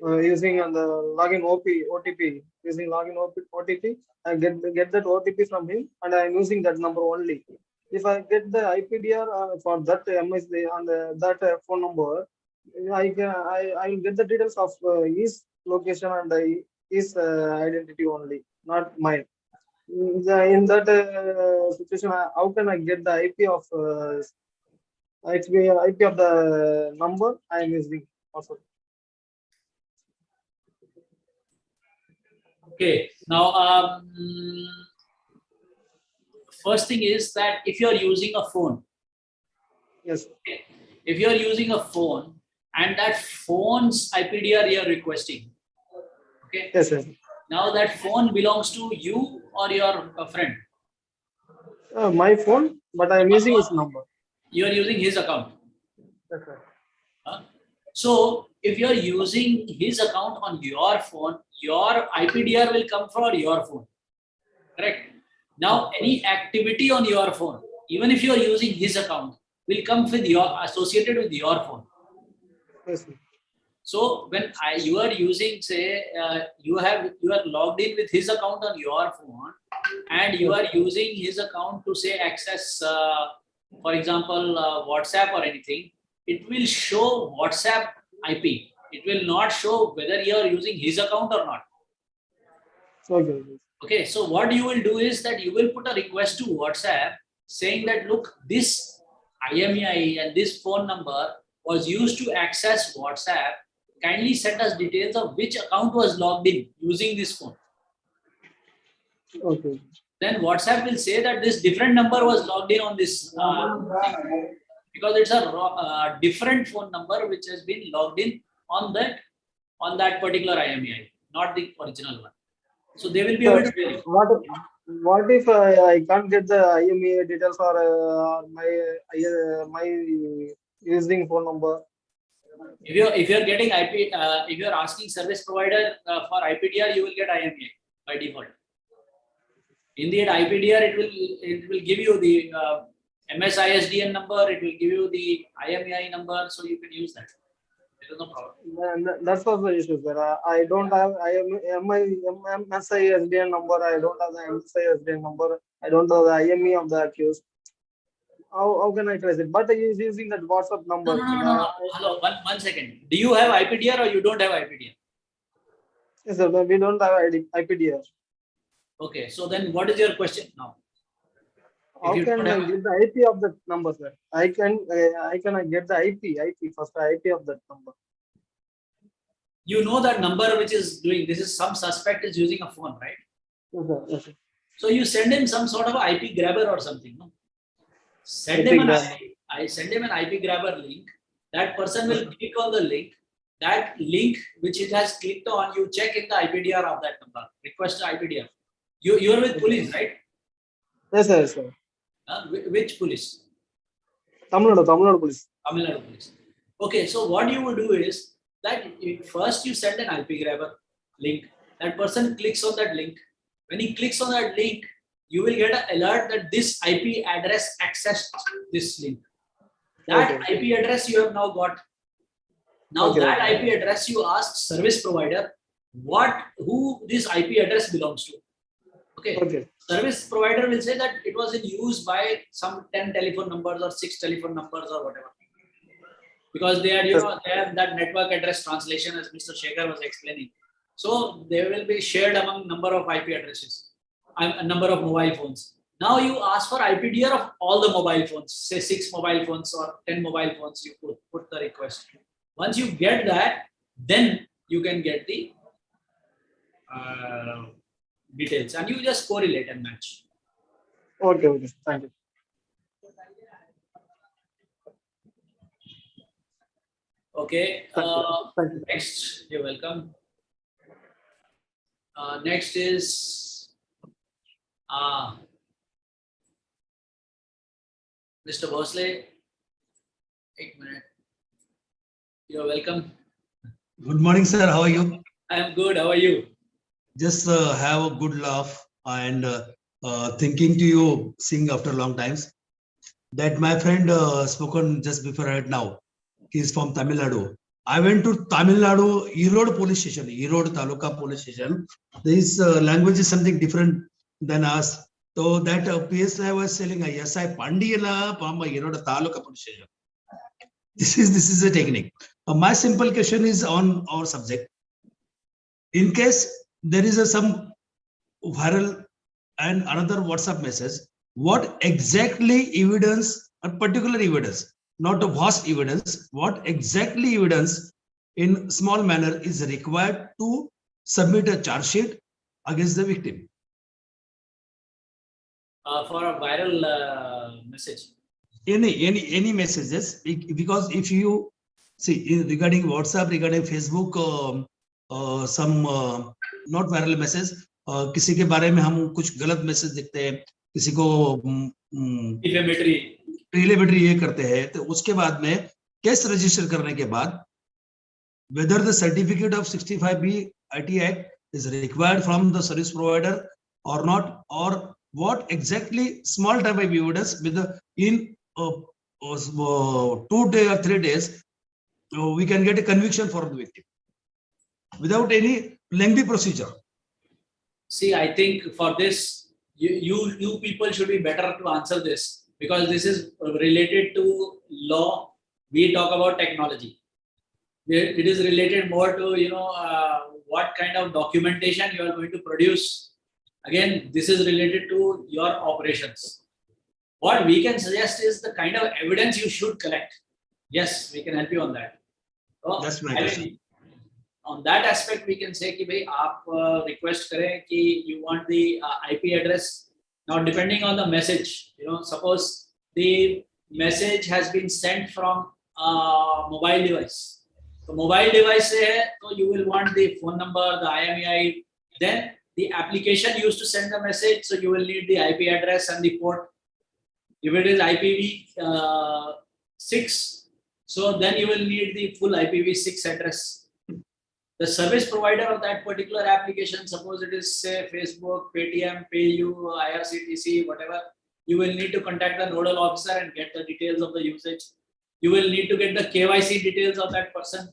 Speaker 4: Using the login OTP, using login OTP, I get that OTP from him, and I am using that number only. If I get the IPDR for that MSD on that phone number, I will get the details of his location and his identity only, not mine. In that situation, how can I get the IP of IP of the number I am using also?
Speaker 1: Okay. Now, first thing is that if you are using a phone,
Speaker 4: Yes.
Speaker 1: okay, if you are using a phone and that phone's IPDR you are requesting, okay.
Speaker 4: Yes, yes.
Speaker 1: Now that phone belongs to you or your friend.
Speaker 4: My phone, but I am using his number.
Speaker 1: You are using his account.
Speaker 4: That's right.
Speaker 1: Huh? So if you are using his account on your phone, your IPDR will come from your phone. Correct? Now any activity on your phone, even if you are using his account, will come with your associated with your phone.
Speaker 4: Yes, sir.
Speaker 1: So when you are using, say, you are logged in with his account on your phone, and you are using his account to say access, for example, WhatsApp or anything, it will show WhatsApp IP. It will not show whether you are using his account or not.
Speaker 4: Okay.
Speaker 1: Okay, so what you will do is that you will put a request to WhatsApp saying that, look, this IMEI and this phone number was used to access WhatsApp. Kindly send us details of which account was logged in using this phone.
Speaker 4: Okay.
Speaker 1: Then WhatsApp will say that this different number was logged in on this thing, because it's a different phone number which has been logged in on that particular IMEI, not the original one. So they will be able to tell you.
Speaker 4: What if I can't get the IMEI details or my using phone number?
Speaker 1: If you're getting IP, if you're asking service provider for IPDR, you will get IMEI by default. In the IPDR, it will give you the MSISDN number. It will give you the IMEI number, so you can use that. There is no problem.
Speaker 4: That's also the issue, sir. I don't have MSISDN number. I don't have the MSISDN number. I don't have the IME of the accused. How can I trace it? But he is using that WhatsApp number.
Speaker 1: No. Hello, one second. Do you have IPDR or you don't have IPDR?
Speaker 4: Yes, sir. We don't have IPDR.
Speaker 1: Okay, so then what is your question now?
Speaker 4: How can I get the IP of that number, sir? I can get the IP first, IP of that number.
Speaker 1: You know that number which is doing this is some suspect is using a phone, right?
Speaker 4: Yes, sir. Yes, sir.
Speaker 1: So you send him some sort of IP grabber or something, no? Send him I send him an IP grabber link. That person will click on the link. That link which it has clicked on, you check in the IPDR of that number. Request to IPDR. You are with police, right?
Speaker 4: Yes, sir. Yes, sir.
Speaker 1: Which police?
Speaker 4: Tamil Nadu police.
Speaker 1: Tamil Nadu police. Okay, so what you would do is that first you send an IP grabber link. That person clicks on that link. When he clicks on that link, you will get an alert that this IP address accessed this link. That IP address you have now got. Now that IP address you ask service provider who this IP address belongs to. Okay. Service provider will say that it was in use by some 10 telephone numbers or 6 telephone numbers or whatever. Because they are, they have that network address translation as Mr. Shekhar was explaining. So they will be shared among number of IP addresses, a number of mobile phones. Now you ask for IPDR of all the mobile phones, say 6 mobile phones or 10 mobile phones, you put the request. Once you get that, then you can get the details and you just correlate and match.
Speaker 4: Okay, okay. Thank you.
Speaker 1: Okay.
Speaker 4: Thank you.
Speaker 1: Next, you're welcome. Next is Mr. Bosley. 1 minute. You're welcome.
Speaker 5: Good morning, sir. How are you?
Speaker 1: I am good. How are you?
Speaker 5: Just have a good laugh and thinking to you, seeing after long times. That my friend spoken just before right now. He's from Tamil Nadu. I went to Tamil Nadu Erode police station, Erode Taluka police station. This language is something different than us. So that PSI was telling, yes, I Pandiyana Pamba Erode Taluka police station. This is a technique. My simple question is on our subject. In case there is some viral and another WhatsApp message, what exactly evidence, a particular evidence, not a vast evidence, what exactly evidence in small manner is required to submit a charge sheet against the victim?
Speaker 1: For a viral message.
Speaker 5: Any messages, because if you see regarding WhatsApp, regarding Facebook, some not viral message, किसी के बारे में हम कुछ गलत message देखते हैं, किसी को डिफेमेटरी ये करते हैं, तो उसके बाद में केस रजिस्टर करने के बाद whether the certificate of 65B IT Act is required from the service provider or not, or what exactly small type of evidence with the in 2 days or 3 days we can get a conviction for the victim without any lengthy procedure.
Speaker 1: See, I think for this, you people should be better to answer this, because this is related to law. We talk about technology. It is related more to, what kind of documentation you are going to produce. Again, this is related to your operations. What we can suggest is the kind of evidence you should collect. Yes, we can help you on that. So,
Speaker 5: that's my question.
Speaker 1: On that aspect, we can say कि भाई आप request करें कि you want the IP address. Now, depending on the message, suppose the message has been sent from mobile device. So mobile device से है, so you will want the phone number, the IMEI. Then the application used to send the message, so you will need the IP address and the port. If it is IPv6, so then you will need the full IPv6 address. The service provider of that particular application, suppose it is say Facebook, Paytm, PayU, IRCTC, whatever, you will need to contact the nodal officer and get the details of the usage. You will need to get the KYC details of that person.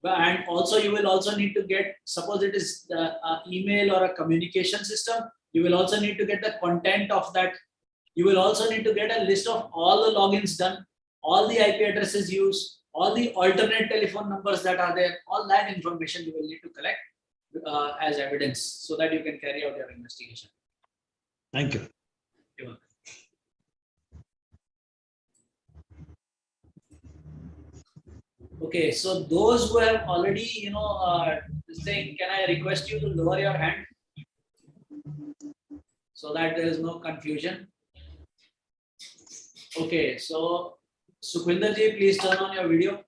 Speaker 1: And also you will also need to get, suppose it is an email or a communication system, you will also need to get the content of that. You will also need to get a list of all the logins done, all the IP addresses used, all the alternate telephone numbers that are there, all that information you will need to collect as evidence so that you can carry out your investigation.
Speaker 5: Thank you.
Speaker 1: You're welcome. Okay, so those who have already, saying, can I request you to lower your hand so that there is no confusion? Okay, so Sukhwinder ji, please turn on your video.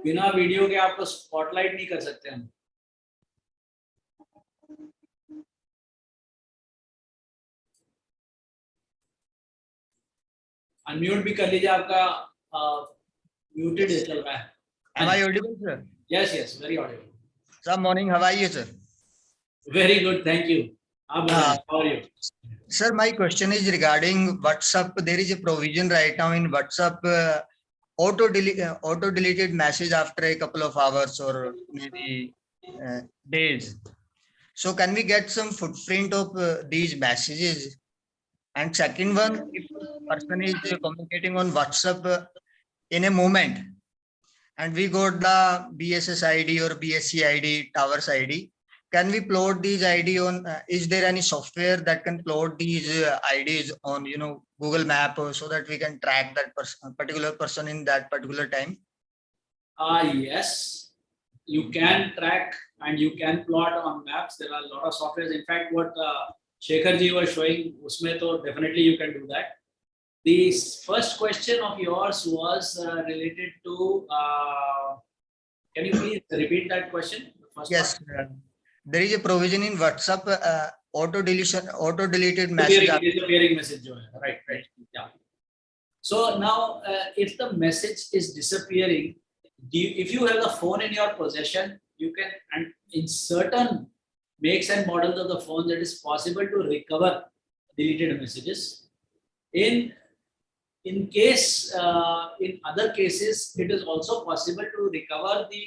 Speaker 1: बिना video के आपको spotlight नहीं कर सकते हम. Unmute भी कर लीजिए, आपका म्यूटेड चल रहा है.
Speaker 6: Am I audible, sir?
Speaker 1: Yes, very audible.
Speaker 6: Sir, morning. How are you, sir?
Speaker 1: Very good, thank you. How are you?
Speaker 6: Sir, my question is regarding WhatsApp. There is a provision right now in WhatsApp, auto deleted message after a couple of hours or maybe days. So can we get some footprint of these messages? And second one, if a person is communicating on WhatsApp in a moment, and we got the BSS ID or BSC ID, towers ID. Can we plot these ID on? Is there any software that can plot these IDs on, you know, Google Map, so that we can track that particular person in that particular time?
Speaker 1: Yes, you can track and you can plot on maps. There are a lot of softwares. In fact, what Shekhar ji was showing, usme to definitely you can do that. The first question of yours was related to. Can you please repeat that question? The first
Speaker 6: Yes,
Speaker 1: part?
Speaker 6: there is a provision in WhatsApp, auto deleted message.
Speaker 1: Disappearing message, jo hai. Right, yeah. So now, if the message is disappearing, if you have the phone in your possession, you can, and in certain makes and models of the phone, it is possible to recover deleted messages. In case, in other cases, it is also possible to recover the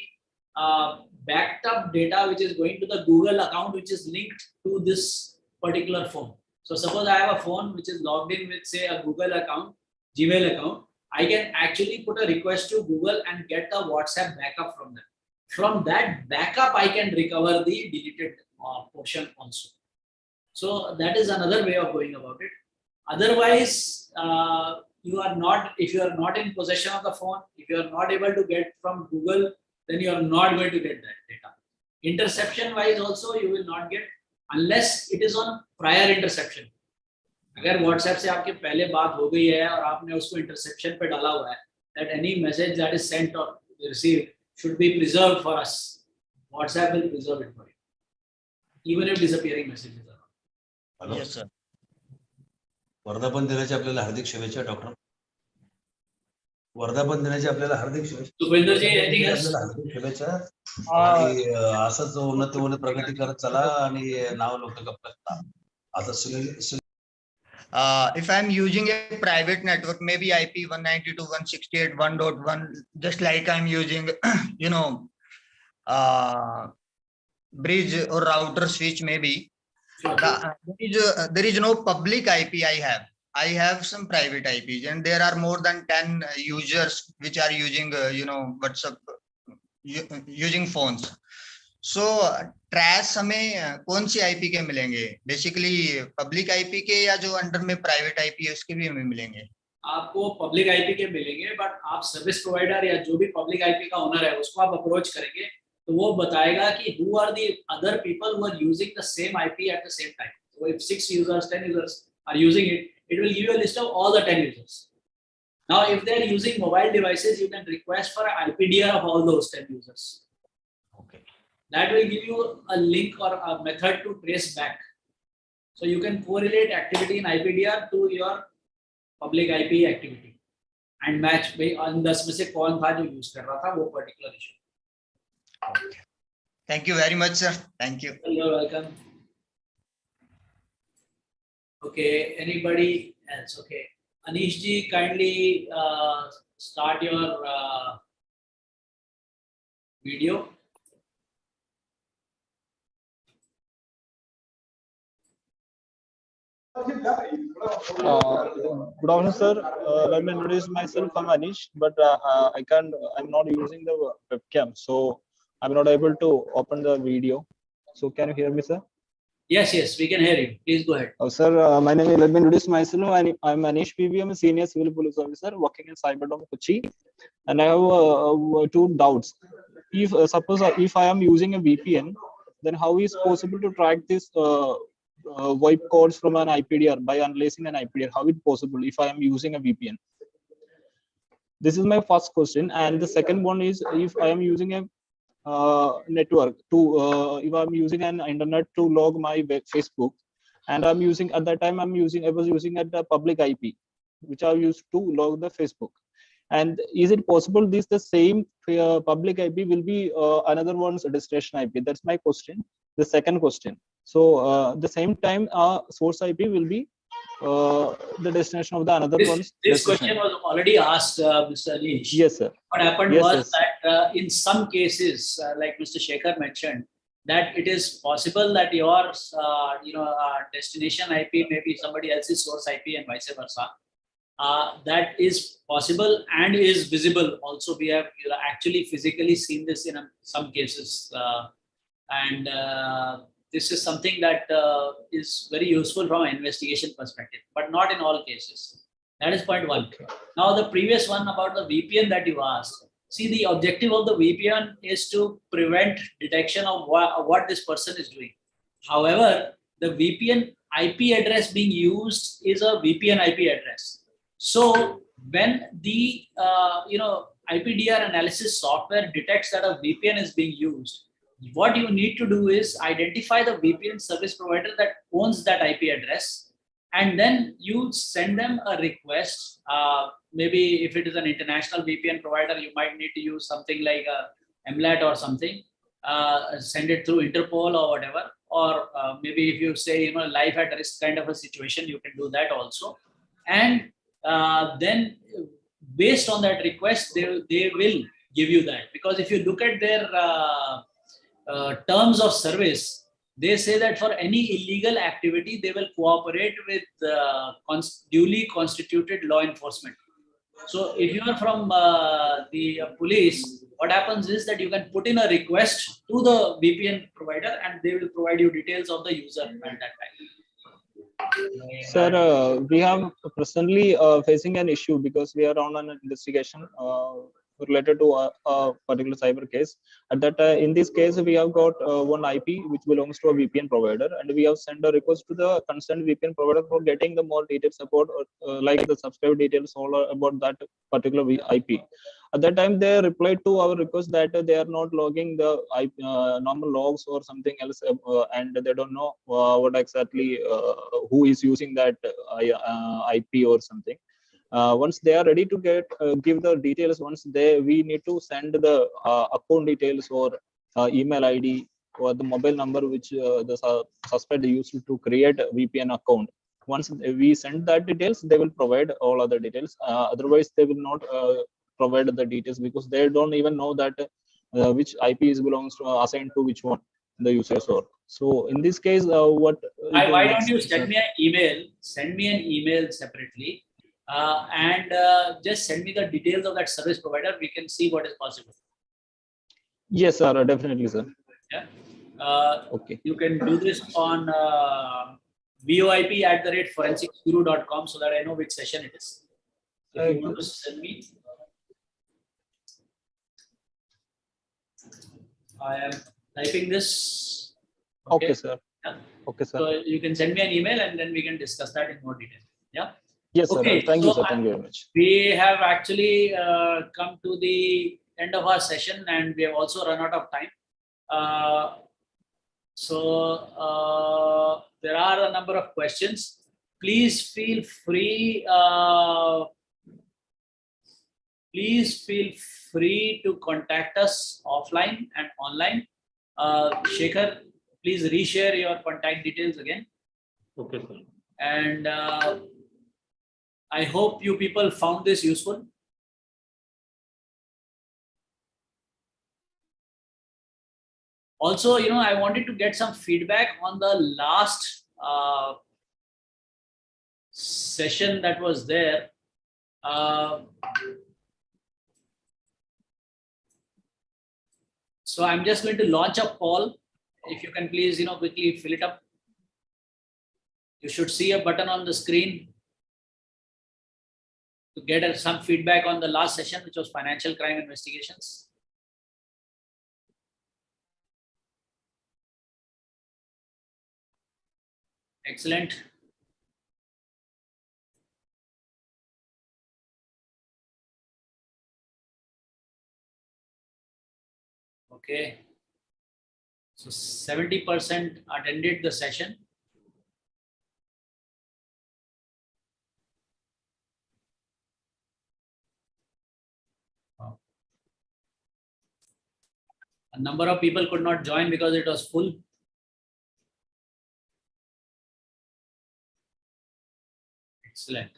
Speaker 1: backed up data which is going to the Google account which is linked to this particular phone. So suppose I have a phone which is logged in with, say, a Google account, Gmail account. I can actually put a request to Google and get the WhatsApp backup from them. From that backup, I can recover the deleted portion also. So that is another way of going about it. Otherwise, you are not, if you are not in possession of the phone, if you are not able to get from Google, then you are not going to get that data. Interception wise also you will not get unless it is on prior interception. अगर WhatsApp से आपके पहले बात हो गई है और आपने उसको interception पे डाला हुआ है, that any message that is sent or received should be preserved for us. WhatsApp will preserve it for you, even if disappearing messages are.
Speaker 5: Hello?
Speaker 6: Yes, sir.
Speaker 5: वर्धापन दिनाची आपल्याला हार्दिक शुभेच्छा डॉक्टर. वर्धापन दिनाची आपल्याला हार्दिक शुभेच्छा.
Speaker 1: सुपेंद्र जी, anything else?
Speaker 5: आपल्याला हार्दिक शुभेच्छा आणि असंच उन्नत प्रगती करत चला आणि नाव लोक गप्पा. आता Sunil
Speaker 6: If I'm using a private network, maybe IP 192.168.1.1, just like I'm using, you know, bridge or router switch, maybe there is no public IP I have some private IPs, and there are more than 10 users which are using, you know, WhatsApp, using phones. So trash हमें कौन सी IP के मिलेंगे? Basically public IP के या जो under में private IP है उसके भी हमें मिलेंगे?
Speaker 1: आपको पब्लिक आईपी के मिलेंगे, बट आप सर्विस प्रोवाइडर या जो भी पब्लिक आईपी का ओनर है उसको आप अप्रोच करेंगे तो वो बताएगा कि who are the other people who are using the same IP at the same time. So if 6 users, 10 users are using it, it will give you a list of all the 10 users. Now, if they are using mobile devices, you can request for an IPDR of all those 10 users.
Speaker 6: Okay.
Speaker 1: That will give you a link or a method to trace back. So you can correlate activity in IPDR to your public IP activity and match on 10 में से कौन था जो use कर रहा था वो particular issue.
Speaker 6: Okay. Thank you very much, sir. Thank you.
Speaker 1: You're welcome. Okay, anybody else? Okay, Anish ji, kindly start your video.
Speaker 7: Good afternoon, sir. Let me introduce myself. I'm Anish, but I'm not using the webcam, so I'm not able to open the video. So can you hear me, sir?
Speaker 1: Yes, we can hear you. Please go ahead.
Speaker 7: Sir, my name is, let me introduce myself. I'm Anish PV. I'm a senior civil police officer working in Cyberdome Kochi, and I have two doubts. If suppose if I am using a VPN, then how is possible to track this VoIP calls from an IPDR by unlacing an IPDR? How is it possible if I am using a VPN? This is my first question, and the second one is if I am using a network to if I'm using an internet to log my Facebook, and I'm using at that time I was using at the public IP, which I used to log the Facebook. And is it possible this the same public IP will be another one's destination IP? That's my question. The second question. So the same time source IP will be the destination of the another one's.
Speaker 1: This question was already asked, Mr. Anish.
Speaker 7: Yes, sir.
Speaker 1: What happened
Speaker 7: Yes,
Speaker 1: was
Speaker 7: yes.
Speaker 1: that in some cases, like Mr. Shekhar mentioned, that it is possible that your destination IP may be somebody else's source IP and vice versa. that is possible and is visible. Also, we have actually physically seen this in some cases, and this is something that is very useful from an investigation perspective, but not in all cases. That is point one.
Speaker 7: Okay.
Speaker 1: Now, the previous one about the VPN that you asked. See, the objective of the VPN is to prevent detection of what this person is doing. However, the VPN IP address being used is a VPN IP address. So when the IPDR analysis software detects that a VPN is being used, what you need to do is identify the VPN service provider that owns that IP address, and then you send them a request. Maybe if it is an international VPN provider, you might need to use something like a MLAT or something. Send it through Interpol or whatever. Or maybe if you say, life at risk kind of a situation, you can do that also. And then based on that request, they will give you that. Because if you look at their terms of service, they say that for any illegal activity, they will cooperate with duly constituted law enforcement. So if you are from the police, what happens is that you can put in a request to the VPN provider and they will provide you details of the user at that time.
Speaker 7: Sir, we have presently facing an issue because we are on an investigation related to a particular cyber case. At that in this case, we have got one IP which belongs to a VPN provider, and we have sent a request to the concerned VPN provider for getting the more detailed support, like the subscriber details, all about that particular IP. At that time, they replied to our request that they are not logging the normal logs or something else, and they don't know what exactly who is using that IP or something. Once they are ready to give the details, we need to send the account details or email ID or the mobile number which the suspect used to create a VPN account. Once we send that details, they will provide all other details. Otherwise, they will not provide the details because they don't even know that which IP belongs to assigned to which one the users or. So in this case, what?
Speaker 1: Why don't you send me an email? Send me an email separately. And just send me the details of that service provider. We can see what is possible.
Speaker 7: Yes, sir. Definitely, sir.
Speaker 1: Yeah.
Speaker 7: Okay.
Speaker 1: You can do this on voip@forensicsguru.com so that I know which session it is. If you want to send me, I am typing this.
Speaker 7: Okay, sir.
Speaker 1: Yeah.
Speaker 7: Okay, sir.
Speaker 1: So you can send me an email and then we can discuss that in more detail. Yeah.
Speaker 7: Yes,
Speaker 1: Okay,
Speaker 7: sir. Thank you,
Speaker 1: so
Speaker 7: sir. Thank you very much.
Speaker 1: We have actually come to the end of our session and we have also run out of time. So there are a number of questions. Please feel free. Please feel free to contact us offline and online. Shekhar, please reshare your contact details again.
Speaker 2: Okay, sir.
Speaker 1: And I hope you people found this useful. Also, I wanted to get some feedback on the last session that was there. So I'm just going to launch a poll. If you can please, quickly fill it up. You should see a button on the screen to get some feedback on the last session, which was financial crime investigations. Excellent. Okay. So 70% attended the session. A number of people could not join because it was full. Excellent.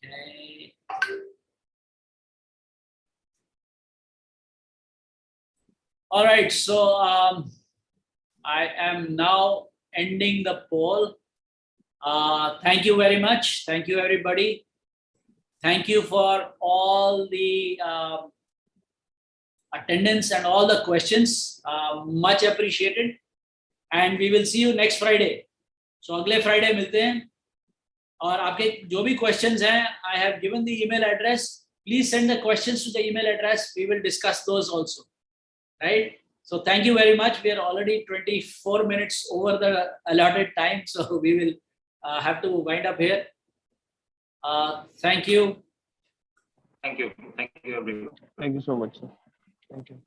Speaker 1: Okay. All right. So I am now ending the poll. Thank you very much. Thank you, everybody. Thank you for all the attendance and all the questions. Much appreciated. And we will see you next Friday. So अगले Friday मिलते हैं. और आपके जो भी questions हैं, I have given the email address. Please send the questions to the email address. We will discuss those also. Right? So thank you very much. We are already 24 minutes over the allotted time. So we will have to wind up here. Thank you.
Speaker 2: Thank you. Thank you, everyone.
Speaker 4: Thank you so much, sir. Thank you.